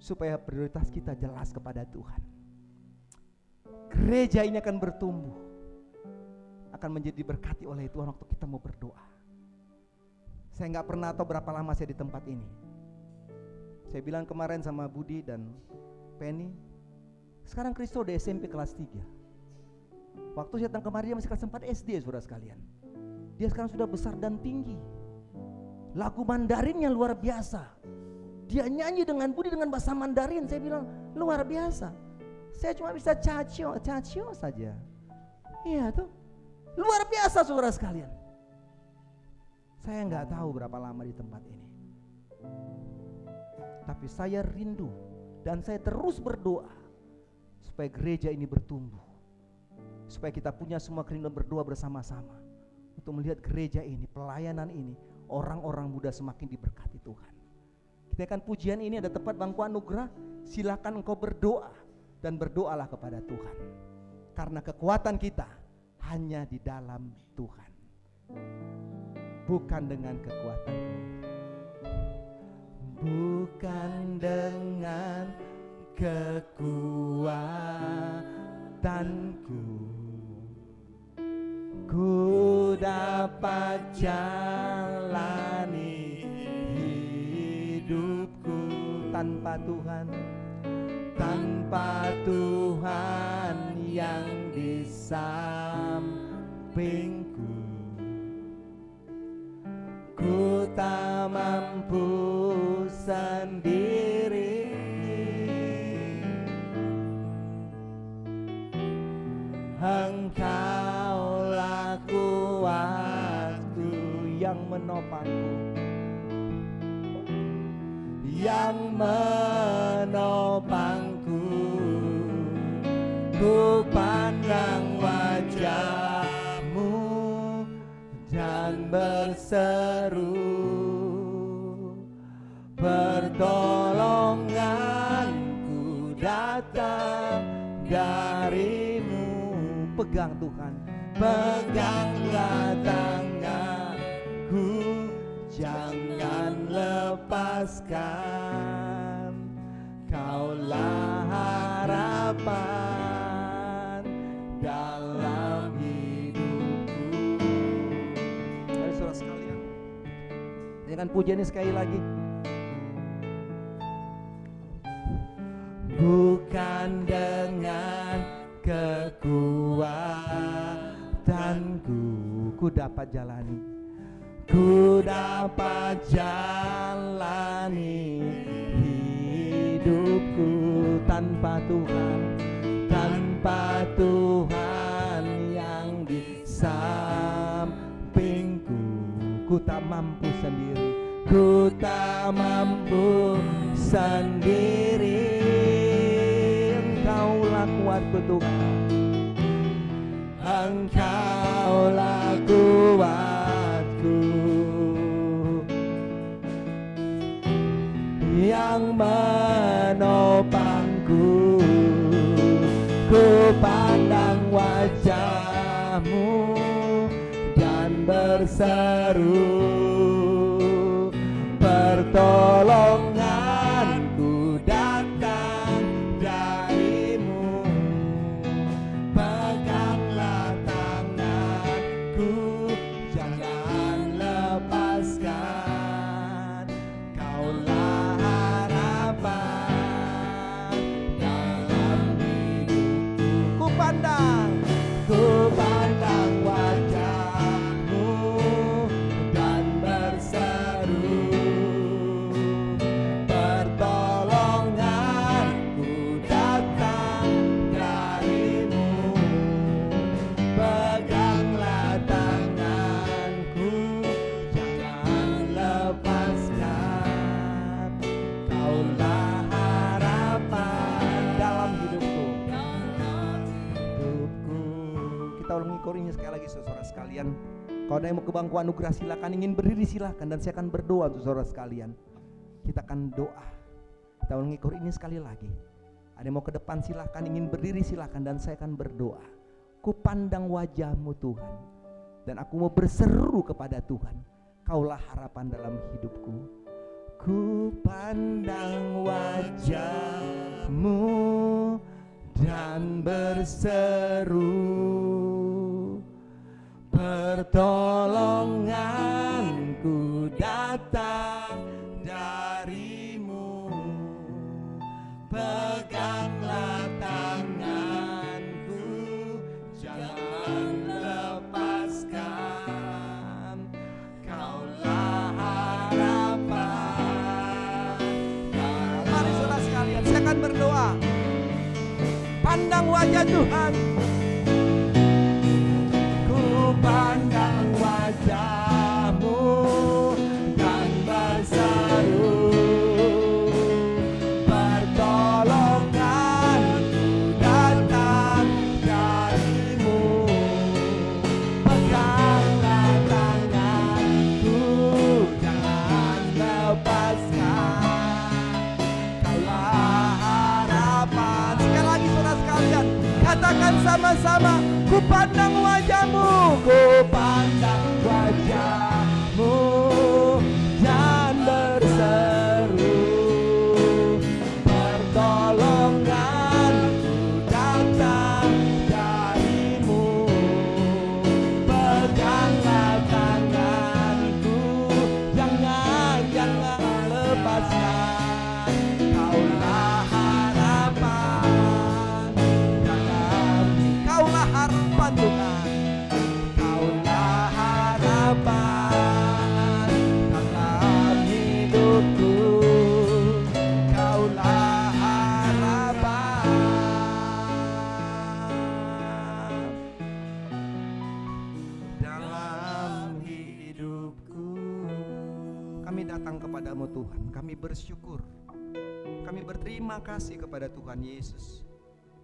supaya prioritas kita jelas kepada Tuhan. Gereja ini akan bertumbuh, akan menjadi diberkati oleh Tuhan waktu kita mau berdoa. Saya gak pernah tahu berapa lama saya di tempat ini. Saya bilang kemarin sama Budi dan Penny, sekarang Kristo udah SMP kelas 3. Waktu saya datang kemarin dia masih kelas 4 SD, saudara sekalian. Dia sekarang sudah besar dan tinggi. Lagu Mandarinnya luar biasa. Dia nyanyi dengan Budi dengan bahasa Mandarin. Saya bilang luar biasa. Saya cuma bisa cacio saja. Iya tuh, luar biasa saudara sekalian. Saya nggak tahu berapa lama di tempat ini, tapi saya rindu dan saya terus berdoa supaya gereja ini bertumbuh, supaya kita punya semua kerinduan berdoa bersama-sama untuk melihat gereja ini, pelayanan ini, orang-orang muda semakin diberkati Tuhan. Kita akan pujian ini ada tempat bangku anugerah, silakan engkau berdoa dan berdoalah kepada Tuhan, karena kekuatan kita hanya di dalam Tuhan, bukan dengan kekuatan, bukan dengan kekuatanku, ku dapat jalani hidupku tanpa Tuhan, tanpa Tuhan yang di sampingku. Ku tak mampu sendiri, Engkaulah kuatku yang menopangku, yang menopangku. Ku pandang wajah-Mu dan berseru, pertolonganku datang dari-Mu. Pegang Tuhan, peganglah tanganku, jangan lepaskan, Kaulah harapan dalam hidupku. Mari saudara sekalian, dengan pujian ini sekali lagi. Bukan dengan kekuatanku ku dapat jalani, ku dapat jalani hidupku tanpa Tuhan, tanpa Tuhan yang di sampingku. Ku tak mampu sendiri, ku tak mampu sendiri, Engkaulah kuatku Tuhan, Engkaulah kuatku, yang menopangku. Ku pandang wajah-Mu dan berseru, pertolonganku datang dari-Mu. Peganglah tanganku, jangan lepaskan, Kaulah harapan dalam hidupku. Ku pandang wajah-Mu dan berseru, pertolonganku datang dari-Mu. Peganglah tanganku, jangan lepaskan, Kaulah harapan dalam hidupku. Kita ulangi korinnya sekali lagi saudara sekalian. Kalau ada yang mau ke bangku anugerah silakan, ingin berdiri silakan, dan saya akan berdoa untuk saudara sekalian. Kita akan doa. Kita ulangi kor ini sekali lagi. Ada yang mau ke depan silahkan, ingin berdiri silahkan, dan saya akan berdoa. Ku pandang wajah-Mu Tuhan, dan aku mau berseru kepada Tuhan, Kaulah harapan dalam hidupku. Ku pandang wajah-Mu dan berseru, pertolonganku datang dari-Mu. Peganglah tanganku, jangan lepaskan, Kaulah harapan. Mari saudara sekalian, saya akan berdoa. Pandang wajah Tuhan, ku pandang wajah-Mu dan berseru, pertolonganku datang dari-Mu. Peganglah tanganku, jangan lepaskan, Kaulah harapan. Sekali lagi saudara sekalian, katakan sama-sama, ku pandang wajah-Mu, ku pandang wajah-Mu dan berseru, pertolonganku datang dari-Mu. Peganglah tanganku, jangan lepaskan, Kaulah harapan dalam, Kaulah harapan Tuhan, Kaulah harapan dalam hidupku, Kaulah harapan dalam hidupku. Kami datang kepadamu Tuhan, kami bersyukur, kami berterima kasih kepada Tuhan Yesus.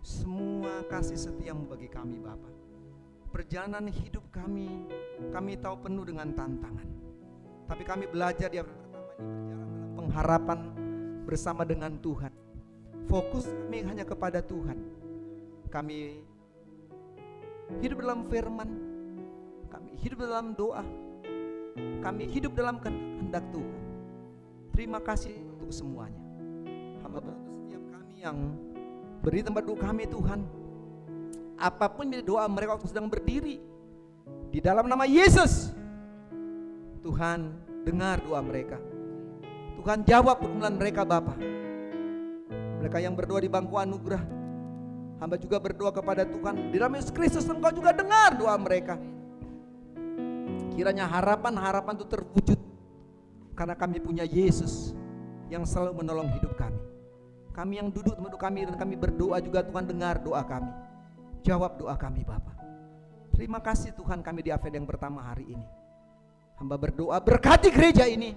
Semua kasih setiamu bagi kami Bapa. Perjalanan hidup kami tahu penuh dengan tantangan, tapi kami belajar di abad pertama ini berjalan dalam pengharapan bersama dengan Tuhan. Fokus kami hanya kepada Tuhan. Kami hidup dalam firman, kami hidup dalam doa, kami hidup dalam kehendak Tuhan. Terima kasih untuk semuanya. Hamba bantu setiap kami yang berdiri tempat duduk kami Tuhan, apapun doa mereka waktu sedang berdiri, di dalam nama Yesus, Tuhan dengar doa mereka. Tuhan jawab pergumulan mereka Bapa. Mereka yang berdoa di bangku anugerah, hamba juga berdoa kepada Tuhan, di dalam Yesus Kristus Engkau juga dengar doa mereka. Kiranya harapan-harapan itu terwujud, karena kami punya Yesus yang selalu menolong hidup kami. Kami yang duduk tempat kami dan kami berdoa juga, Tuhan dengar doa kami, jawab doa kami Bapa. Terima kasih Tuhan, kami di AVD yang pertama hari ini. Hamba berdoa berkati gereja ini,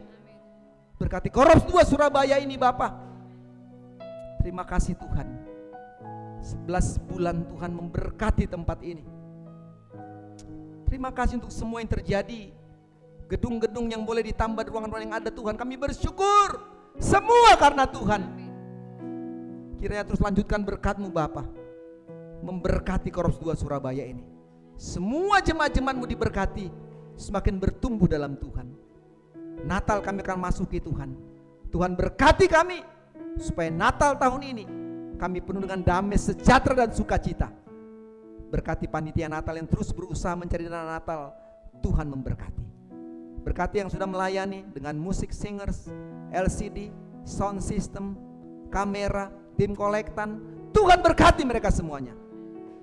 berkati Korops 2 Surabaya ini Bapa. Terima kasih Tuhan, 11 bulan Tuhan memberkati tempat ini. Terima kasih untuk semua yang terjadi, gedung-gedung yang boleh ditambah, ruangan-ruangan yang ada Tuhan. Kami bersyukur semua karena Tuhan. Kiranya terus lanjutkan berkat-Mu Bapa, memberkati Korops 2 Surabaya ini. Semua jemaat-jemaat-Mu diberkati, semakin bertumbuh dalam Tuhan. Natal kami akan masuki Tuhan. Tuhan berkati kami, supaya Natal tahun ini kami penuh dengan damai, sejahtera dan sukacita. Berkati panitia Natal yang terus berusaha mencari dana Natal, Tuhan memberkati. Berkati yang sudah melayani dengan musik singers, LCD, sound system, kamera, tim kolektan. Tuhan berkati mereka semuanya.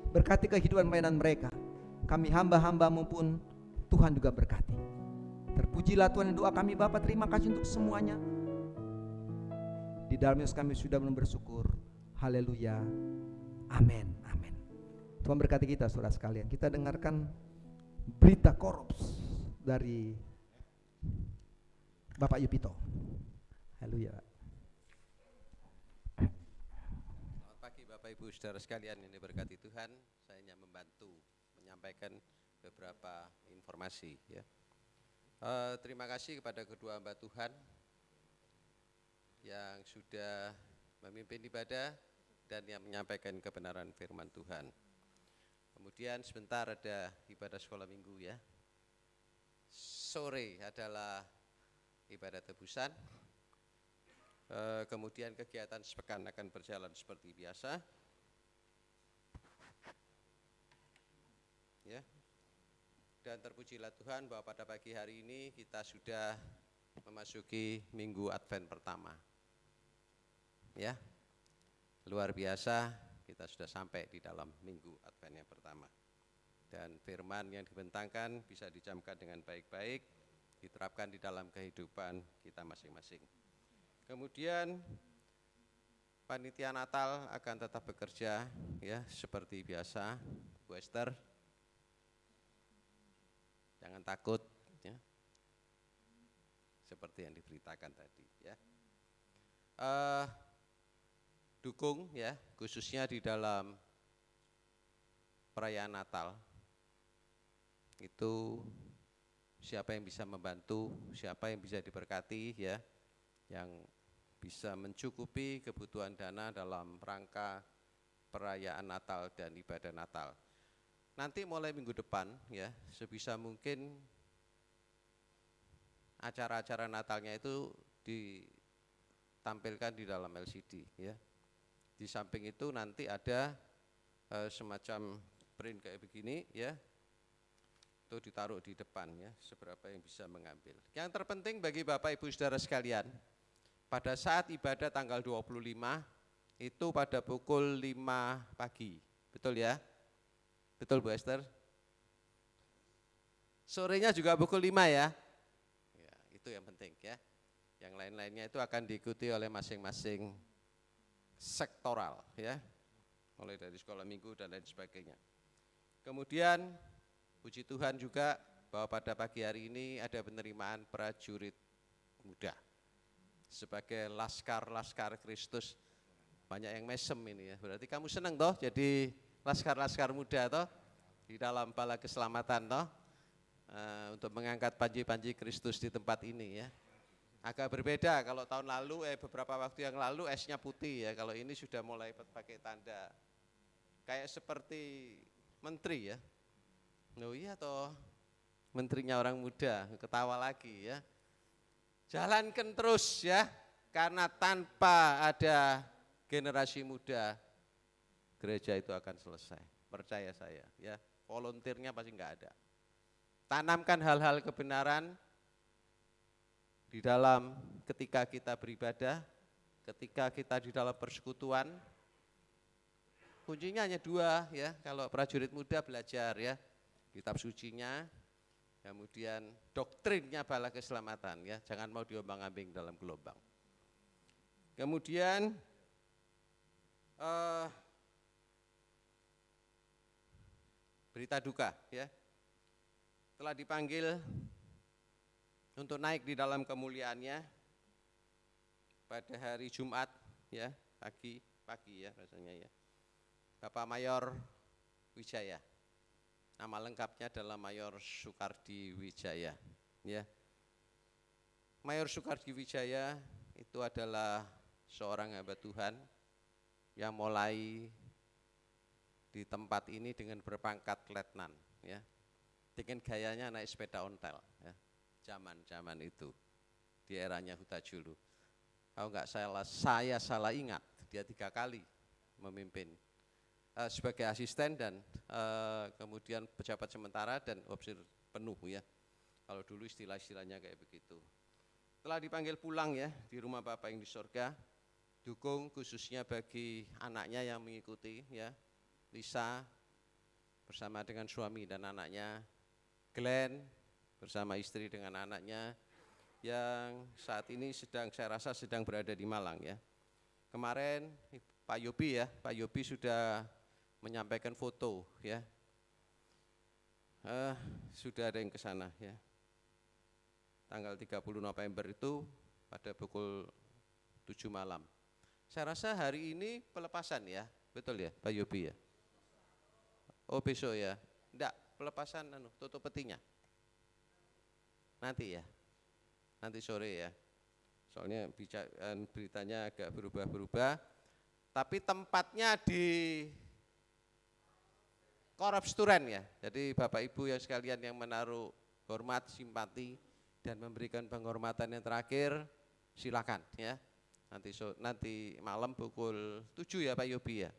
Berkati kehidupan pelayanan mereka. Kami hamba-hamba-Mu pun Tuhan juga berkati. Terpujilah Tuhan, doa kami Bapa. Terima kasih untuk semuanya. Di dalam Yesus kami sudah bersyukur. Haleluya. Amin. Amin. Tuhan berkati kita saudara sekalian. Kita dengarkan berita Korops dari Bapak Yupito. Haleluya. Selamat pagi Bapak Ibu Saudara sekalian yang diberkati Tuhan. Saya hanya membantu menyampaikan beberapa informasi ya. Terima kasih kepada kedua hamba Tuhan yang sudah memimpin ibadah dan yang menyampaikan kebenaran firman Tuhan. Kemudian sebentar ada ibadah sekolah minggu ya. Sore adalah ibadah tebusan. Kemudian kegiatan sepekan akan berjalan seperti biasa. Ya. Dan terpujilah Tuhan bahwa pada pagi hari ini kita sudah memasuki minggu Advent pertama. Ya. Luar biasa, kita sudah sampai di dalam minggu Advent yang pertama. Dan firman yang dibentangkan bisa dicamkan dengan baik-baik, diterapkan di dalam kehidupan kita masing-masing. Kemudian panitia Natal akan tetap bekerja ya seperti biasa. Bu Esther, jangan takut ya. Seperti yang diberitakan tadi ya. Dukung ya, khususnya di dalam perayaan Natal. Itu siapa yang bisa membantu, siapa yang bisa diberkati ya, yang bisa mencukupi kebutuhan dana dalam rangka perayaan Natal dan ibadah Natal. Nanti mulai minggu depan ya, sebisa mungkin acara-acara Natalnya itu ditampilkan di dalam LCD ya. Di samping itu nanti ada semacam print kayak begini ya, itu ditaruh di depan ya, seberapa yang bisa mengambil. Yang terpenting bagi Bapak Ibu Saudara sekalian, pada saat ibadah tanggal 25 itu pada pukul 5 pagi, betul ya? Betul Bu Esther? Sorenya juga pukul 5 ya? Ya, itu yang penting ya. Yang lain-lainnya itu akan diikuti oleh masing-masing sektoral ya, mulai dari sekolah minggu dan lain sebagainya. Kemudian puji Tuhan juga bahwa pada pagi hari ini ada penerimaan prajurit muda sebagai laskar-laskar Kristus. Banyak yang mesem ini ya, berarti kamu senang toh jadi laskar-laskar muda toh di dalam bala keselamatan toh, untuk mengangkat panji-panji Kristus di tempat ini ya. Agak berbeda kalau tahun lalu, beberapa waktu yang lalu esnya putih ya, kalau ini sudah mulai pakai tanda. Kayak seperti menteri ya. Oh iya toh, menterinya orang muda, ketawa lagi ya. Jalankan terus ya, karena tanpa ada generasi muda, gereja itu akan selesai. Percaya saya ya, volunteernya pasti enggak ada. Tanamkan hal-hal kebenaran di dalam ketika kita beribadah, ketika kita di dalam persekutuan. Kuncinya hanya dua ya, kalau prajurit muda belajar ya, kitab sucinya, kemudian doktrinnya bala keselamatan ya, jangan mau diombang-ambing dalam gelombang. Kemudian berita duka ya, telah dipanggil untuk naik di dalam kemuliaannya pada hari Jumat ya, pagi ya rasanya ya. Bapak Mayor Wijaya. Nama lengkapnya adalah Mayor Soekardi Wijaya ya. Mayor Soekardi Wijaya itu adalah seorang hamba Tuhan yang mulai di tempat ini dengan berpangkat letnan ya. Dengan gayanya naik sepeda ontel ya. Zaman itu di eranya Huta Julu. Kalau enggak saya salah ingat, dia 3 kali memimpin sebagai asisten dan kemudian pejabat sementara dan opsir penuh ya. Kalau dulu istilahnya kayak begitu. Telah dipanggil pulang ya di rumah Bapak yang di surga. Dukung khususnya bagi anaknya yang mengikuti ya, Lisa bersama dengan suami dan anaknya, Glenn bersama istri dengan anaknya yang saat ini saya rasa sedang berada di Malang ya. Kemarin Pak Yobi sudah menyampaikan foto ya. Sudah ada yang ke sana ya. Tanggal 30 November itu pada pukul 7 malam. Saya rasa hari ini pelepasan ya, betul ya Pak Yobi ya? Oh besok ya? Enggak, pelepasan tutup petinya. Nanti ya, nanti sore ya. Soalnya beritanya agak berubah-berubah. tapi tempatnya di Korupsturen ya. Jadi Bapak Ibu yang sekalian yang menaruh hormat, simpati dan memberikan penghormatan yang terakhir, silakan ya. Nanti malam pukul 7 ya Pak Yobi ya.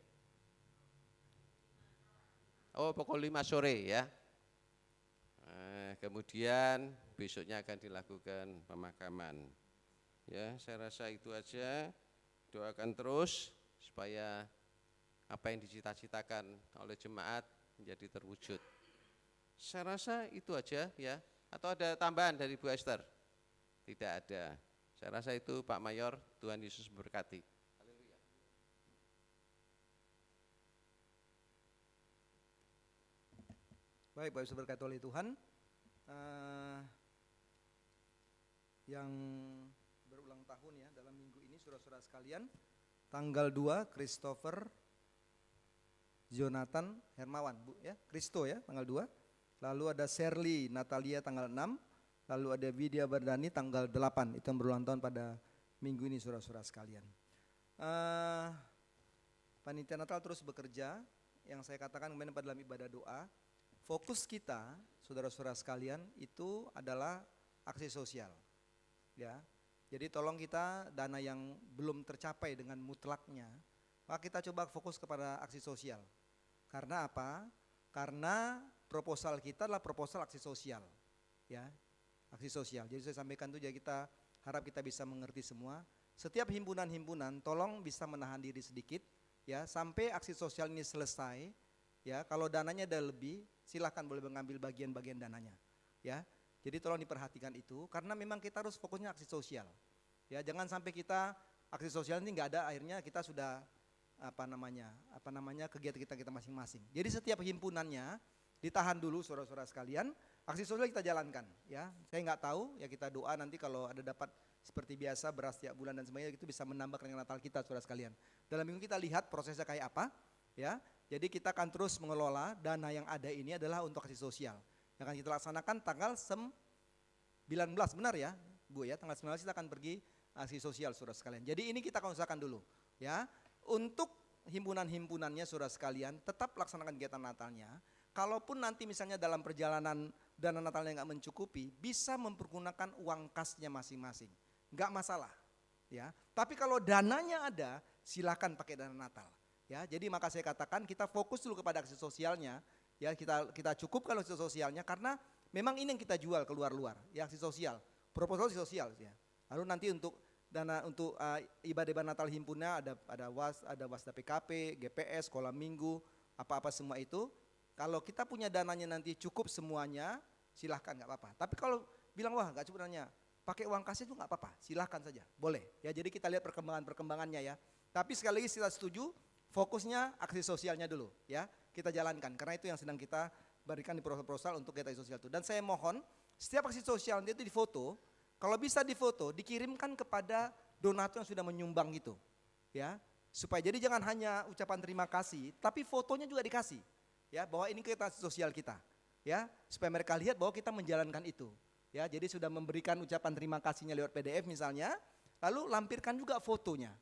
Oh, pukul 5 sore ya. Kemudian besoknya akan dilakukan pemakaman. Ya, saya rasa itu aja. Doakan terus supaya apa yang dicita-citakan oleh jemaat menjadi terwujud. Saya rasa itu aja ya. Atau ada tambahan dari Bu Esther? Tidak ada. Saya rasa itu Pak Mayor, Tuhan Yesus memberkati. Baik, Bapak Ibu berkati oleh Tuhan. Yang berulang tahun ya dalam minggu ini saudara-saudara sekalian, tanggal 2 Christopher Jonathan Hermawan Bu ya, Kristo ya tanggal 2. Lalu ada Shirley Natalia tanggal 6, lalu ada Widya Bardani tanggal 8. Itu yang berulang tahun pada minggu ini saudara-saudara sekalian. Panitia Natal terus bekerja, yang saya katakan kemarin pada dalam ibadah doa, fokus kita saudara-saudara sekalian itu adalah aksi sosial. Ya, jadi tolong kita dana yang belum tercapai dengan mutlaknya, maka kita coba fokus kepada aksi sosial. Karena apa? Karena proposal kita adalah proposal aksi sosial, ya, aksi sosial. Jadi saya sampaikan itu, jadi kita harap kita bisa mengerti semua. Setiap himpunan-himpunan, tolong bisa menahan diri sedikit, ya, sampai aksi sosial ini selesai. Ya, kalau dananya ada lebih, silakan boleh mengambil bagian-bagian dananya, ya. Jadi tolong diperhatikan itu, karena memang kita harus fokusnya aksi sosial. Ya, jangan sampai kita aksi sosial ini nggak ada, akhirnya kita sudah apa namanya kegiatan kita masing-masing. Jadi setiap himpunannya ditahan dulu saudara-saudara sekalian, aksi sosial kita jalankan. Ya, saya nggak tahu, ya kita doa nanti kalau ada dapat seperti biasa beras tiap bulan dan sebagainya, itu bisa menambah kerengan Natal kita saudara sekalian. Dalam minggu kita lihat prosesnya kayak apa, ya. Jadi kita akan terus mengelola dana yang ada ini adalah untuk aksi sosial. Yang akan kita laksanakan tanggal 19, benar ya Bu ya, tanggal 19 kita akan pergi aksi sosial saudara sekalian. Jadi ini kita akan usahakan dulu ya. Untuk himpunan-himpunannya saudara sekalian tetap laksanakan kegiatan Natalnya. Kalaupun nanti misalnya dalam perjalanan dana Natalnya nggak mencukupi, bisa mempergunakan uang kasnya masing-masing, nggak masalah ya. Tapi kalau dananya ada, silakan pakai dana Natal ya. Jadi maka saya katakan kita fokus dulu kepada aksi sosialnya. Ya, kita cukupkan aksi sosialnya, karena memang ini yang kita jual keluar ya, aksi sosial, proposal aksi sosial ya. Lalu nanti untuk dana untuk ibadah Natal himpunnya ada wasda PKP, GPS, sekolah minggu, apa-apa semua itu. Kalau kita punya dananya nanti cukup semuanya, silahkan nggak apa-apa. Tapi kalau bilang wah nggak cukup dananya, pakai uang kas itu nggak apa-apa, silahkan saja, boleh. Ya, jadi kita lihat perkembangannya ya. Tapi sekali lagi kita setuju, fokusnya aksi sosialnya dulu ya. Kita jalankan, karena itu yang sedang kita berikan di proposal untuk kegiatan sosial itu. Dan saya mohon setiap aksi sosial itu difoto, kalau bisa difoto dikirimkan kepada donatur yang sudah menyumbang gitu, ya, supaya jadi jangan hanya ucapan terima kasih, tapi fotonya juga dikasih, ya, bahwa ini kegiatan sosial kita, ya, supaya mereka lihat bahwa kita menjalankan itu, ya. Jadi sudah memberikan ucapan terima kasihnya lewat PDF misalnya, lalu lampirkan juga fotonya.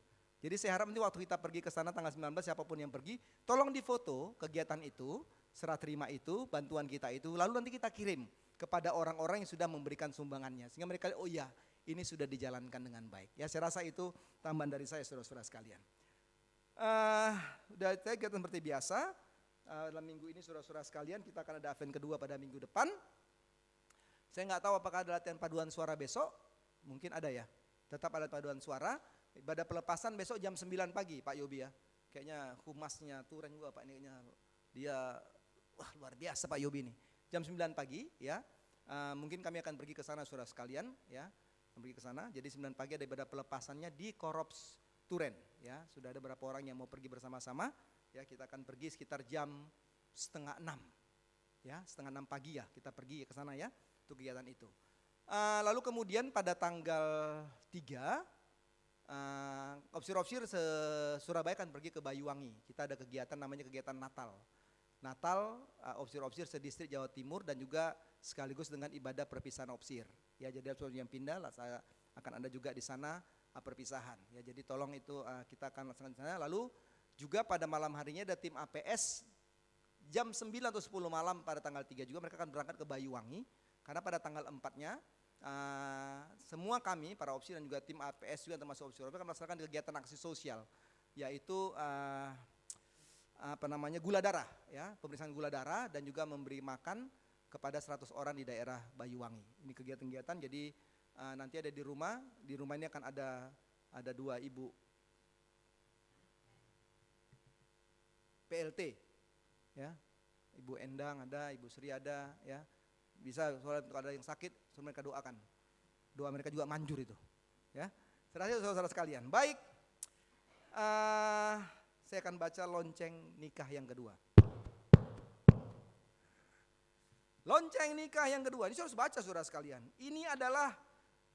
Jadi saya harap nanti waktu kita pergi ke sana tanggal 19, siapapun yang pergi, tolong difoto kegiatan itu, serah terima itu, bantuan kita itu, lalu nanti kita kirim kepada orang-orang yang sudah memberikan sumbangannya. Sehingga mereka lihat, oh iya, ini sudah dijalankan dengan baik. Ya, saya rasa itu tambahan dari saya saudara-saudara sekalian. Udah kegiatan seperti biasa, dalam minggu ini saudara-saudara sekalian kita akan ada Advent kedua pada minggu depan. Saya nggak tahu apakah ada latihan paduan suara besok, mungkin ada ya, tetap ada paduan suara. Ibadah pelepasan besok jam 9 pagi Pak Yobi ya. Kayaknya humasnya Turen juga Pak, ini kayaknya dia wah luar biasa Pak Yobi ini. Jam 9 pagi ya. Mungkin kami akan pergi ke sana saudara sekalian ya. Pergi ke sana. Jadi 9 pagi ada ibadah pelepasannya di Korops Turen ya. Sudah ada beberapa orang yang mau pergi bersama-sama ya. Kita akan pergi sekitar jam 5:30 ya, 5:30 pagi ya. Kita pergi ke sana ya untuk kegiatan itu. Lalu kemudian pada tanggal 3 opsir-opsir Surabaya akan pergi ke Banyuwangi. Kita ada kegiatan namanya kegiatan Natal. Opsir-opsir sedistrik Jawa Timur dan juga sekaligus dengan ibadah perpisahan opsir. Ya, jadi opsir yang pindah lah, saya akan ada juga di sana perpisahan. Ya, jadi tolong itu kita akan laksanakan di sana. Lalu juga pada malam harinya ada tim APS jam 9 atau 10 malam pada tanggal 3 juga mereka akan berangkat ke Banyuwangi. Karena pada tanggal 4-nya semua kami, para opsi dan juga tim APS juga termasuk opsi akan melaksanakan kegiatan aksi sosial. Yaitu gula darah, ya, pemeriksaan gula darah dan juga memberi makan kepada 100 orang di daerah Banyuwangi. Ini kegiatan-kegiatan, jadi nanti ada di rumah ini akan ada 2 ibu PLT, ya, Ibu Endang ada, Ibu Sri ada, ya, bisa soalnya kalau ada yang sakit, suruh mereka doakan, doa mereka juga manjur itu, ya. Serahkan saudara-saudara sekalian. Baik, saya akan baca lonceng nikah yang kedua. Lonceng nikah yang kedua, ini saya harus baca saudara sekalian. Ini adalah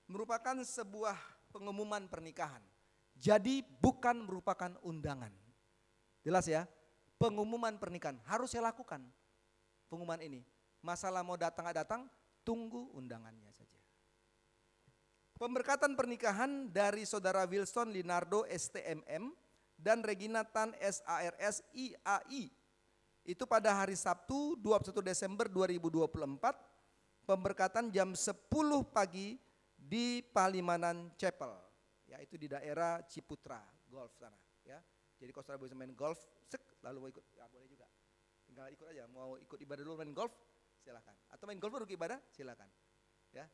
merupakan sebuah pengumuman pernikahan. Jadi bukan merupakan undangan. Jelas ya, pengumuman pernikahan harus saya lakukan. Pengumuman ini, masalah mau datang nggak datang, tunggu undangannya saja. Pemberkatan pernikahan dari saudara Wilson Linardo STMM dan Regina Tan SARS IAI. Itu pada hari Sabtu 21 Desember 2024, pemberkatan jam 10 pagi di Palimanan Chapel, yaitu di daerah Ciputra, golf sana. Ya. Jadi kalau saudara bisa main golf, lalu mau ikut, ya boleh juga. Tinggal ikut aja, mau ikut ibadah dulu main golf, silakan. Atau main golf baru ke ibadah, silakan. Ya.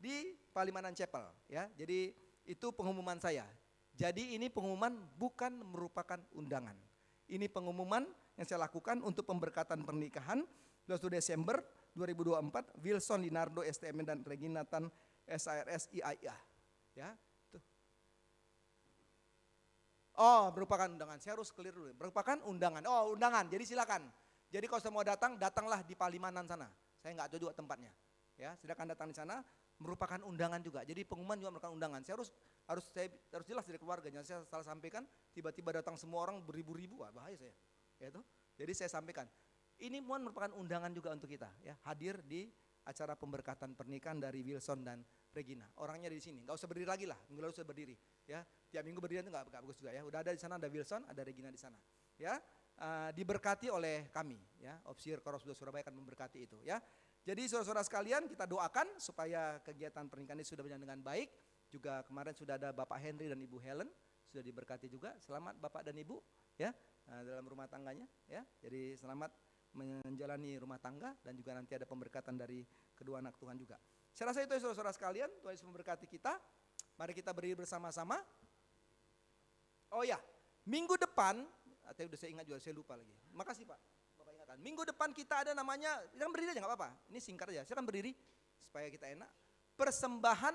Di Palimanan Chapel, ya. Jadi itu pengumuman saya. Jadi ini pengumuman bukan merupakan undangan. Ini pengumuman yang saya lakukan untuk pemberkatan pernikahan 21 Desember 2024 Wilson Linardo STM dan Regina Tan SARS IAIA. Ya, tuh. Oh, merupakan undangan. Saya harus clear dulu. Merupakan undangan. Oh, undangan. Jadi silakan. Jadi kalau saya mau datang, datanglah di Palimanan sana. Saya nggak tahu juga tempatnya. Ya, silakan datang di sana. Merupakan undangan juga. Jadi pengumuman juga merupakan undangan. Saya harus jelas dari keluarganya. Saya salah sampaikan, tiba-tiba datang semua orang beribu-ribu, bahaya saya. Ya itu. Jadi saya sampaikan, ini merupakan undangan juga untuk kita, ya, hadir di acara pemberkatan pernikahan dari Wilson dan Regina. Orangnya di sini, nggak usah berdiri lagi lah, minggu lalu usah berdiri, ya. Tiap minggu berdiri itu nggak bagus juga, ya. Udah ada di sana, ada Wilson, ada Regina di sana, ya. Diberkati oleh kami, ya. Opsi Koros Surabaya akan memberkati itu, ya. Jadi saudara-saudara sekalian, kita doakan supaya kegiatan pernikahan ini sudah berjalan dengan baik. Juga kemarin sudah ada Bapak Henry dan Ibu Helen, sudah diberkati juga. Selamat Bapak dan Ibu, ya, dalam rumah tangganya, ya. Jadi selamat menjalani rumah tangga dan juga nanti ada pemberkatan dari kedua anak Tuhan juga. Saya rasa itu ya saudara-saudara sekalian, Tuhan Yesus memberkati kita. Mari kita berdiri bersama-sama. Oh ya, minggu depan, tadi udah saya ingat juga, saya lupa lagi. Makasih Pak, Bapak ingatkan. Minggu depan kita ada namanya, kita berdiri aja nggak apa-apa. Ini singkat aja, silakan berdiri supaya kita enak. Persembahan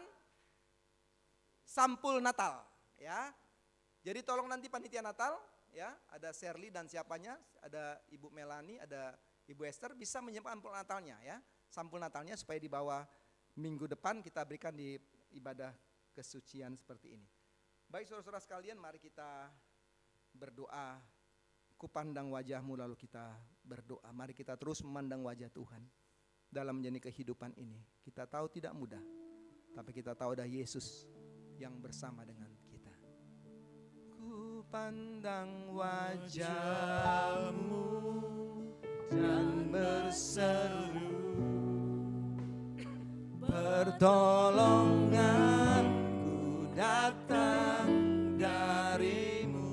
sampul Natal, ya. Jadi tolong nanti panitia Natal, ya, ada Shirley dan siapanya, ada Ibu Melani, ada Ibu Esther bisa menyimpan sampul Natalnya, ya. Sampul Natalnya supaya dibawa minggu depan kita berikan di ibadah kesucian seperti ini. Baik saudara-saudara sekalian, mari kita berdoa. Kupandang wajah-Mu lalu kita berdoa. Mari kita terus memandang wajah Tuhan dalam menjalani kehidupan ini. Kita tahu tidak mudah, tapi kita tahu ada Yesus yang bersama dengan kita. Ku pandang wajah-Mu dan berseru, pertolonganku datang dari-Mu.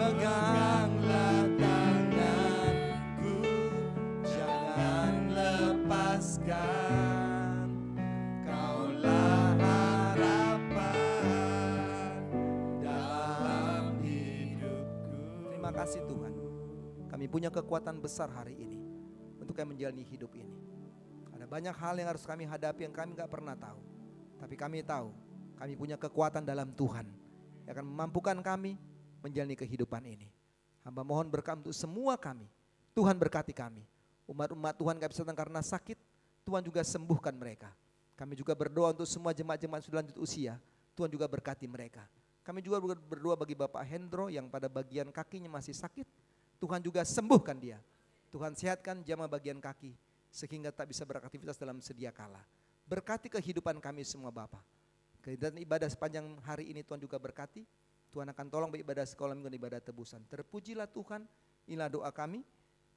Peganglah tanganku, jangan lepaskan. Kaulah terima kasih Tuhan, kami punya kekuatan besar hari ini untuk kami menjalani hidup ini. Ada banyak hal yang harus kami hadapi yang kami gak pernah tahu. Tapi kami tahu, kami punya kekuatan dalam Tuhan yang akan memampukan kami menjalani kehidupan ini. Hamba mohon berkat untuk semua kami. Tuhan berkati kami. Umat-umat Tuhan gak bisa datang karena sakit, Tuhan juga sembuhkan mereka. Kami juga berdoa untuk semua jemaat-jemaat sudah lanjut usia, Tuhan juga berkati mereka. Kami juga berdoa bagi Bapak Hendro yang pada bagian kakinya masih sakit. Tuhan juga sembuhkan dia. Tuhan sehatkan jamaah bagian kaki sehingga tak bisa beraktivitas dalam sedia kala. Berkati kehidupan kami semua Bapak. Dan ibadah sepanjang hari ini Tuhan juga berkati. Tuhan akan tolong beribadah sekolah minggu dan ibadah tebusan. Terpujilah Tuhan, inilah doa kami.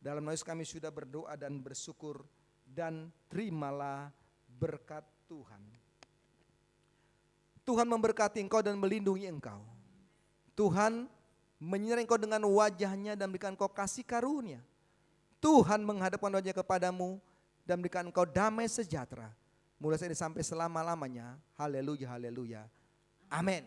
Dalam nama Yesus kami sudah berdoa dan bersyukur, dan terimalah berkat Tuhan. Tuhan memberkati engkau dan melindungi engkau. Tuhan menyertai engkau dengan wajahnya dan berikan engkau kasih karunia. Tuhan menghadapkan wajahnya kepadamu dan berikan engkau damai sejahtera. Mulai saat ini sampai selama-lamanya. Haleluya, haleluya. Amin.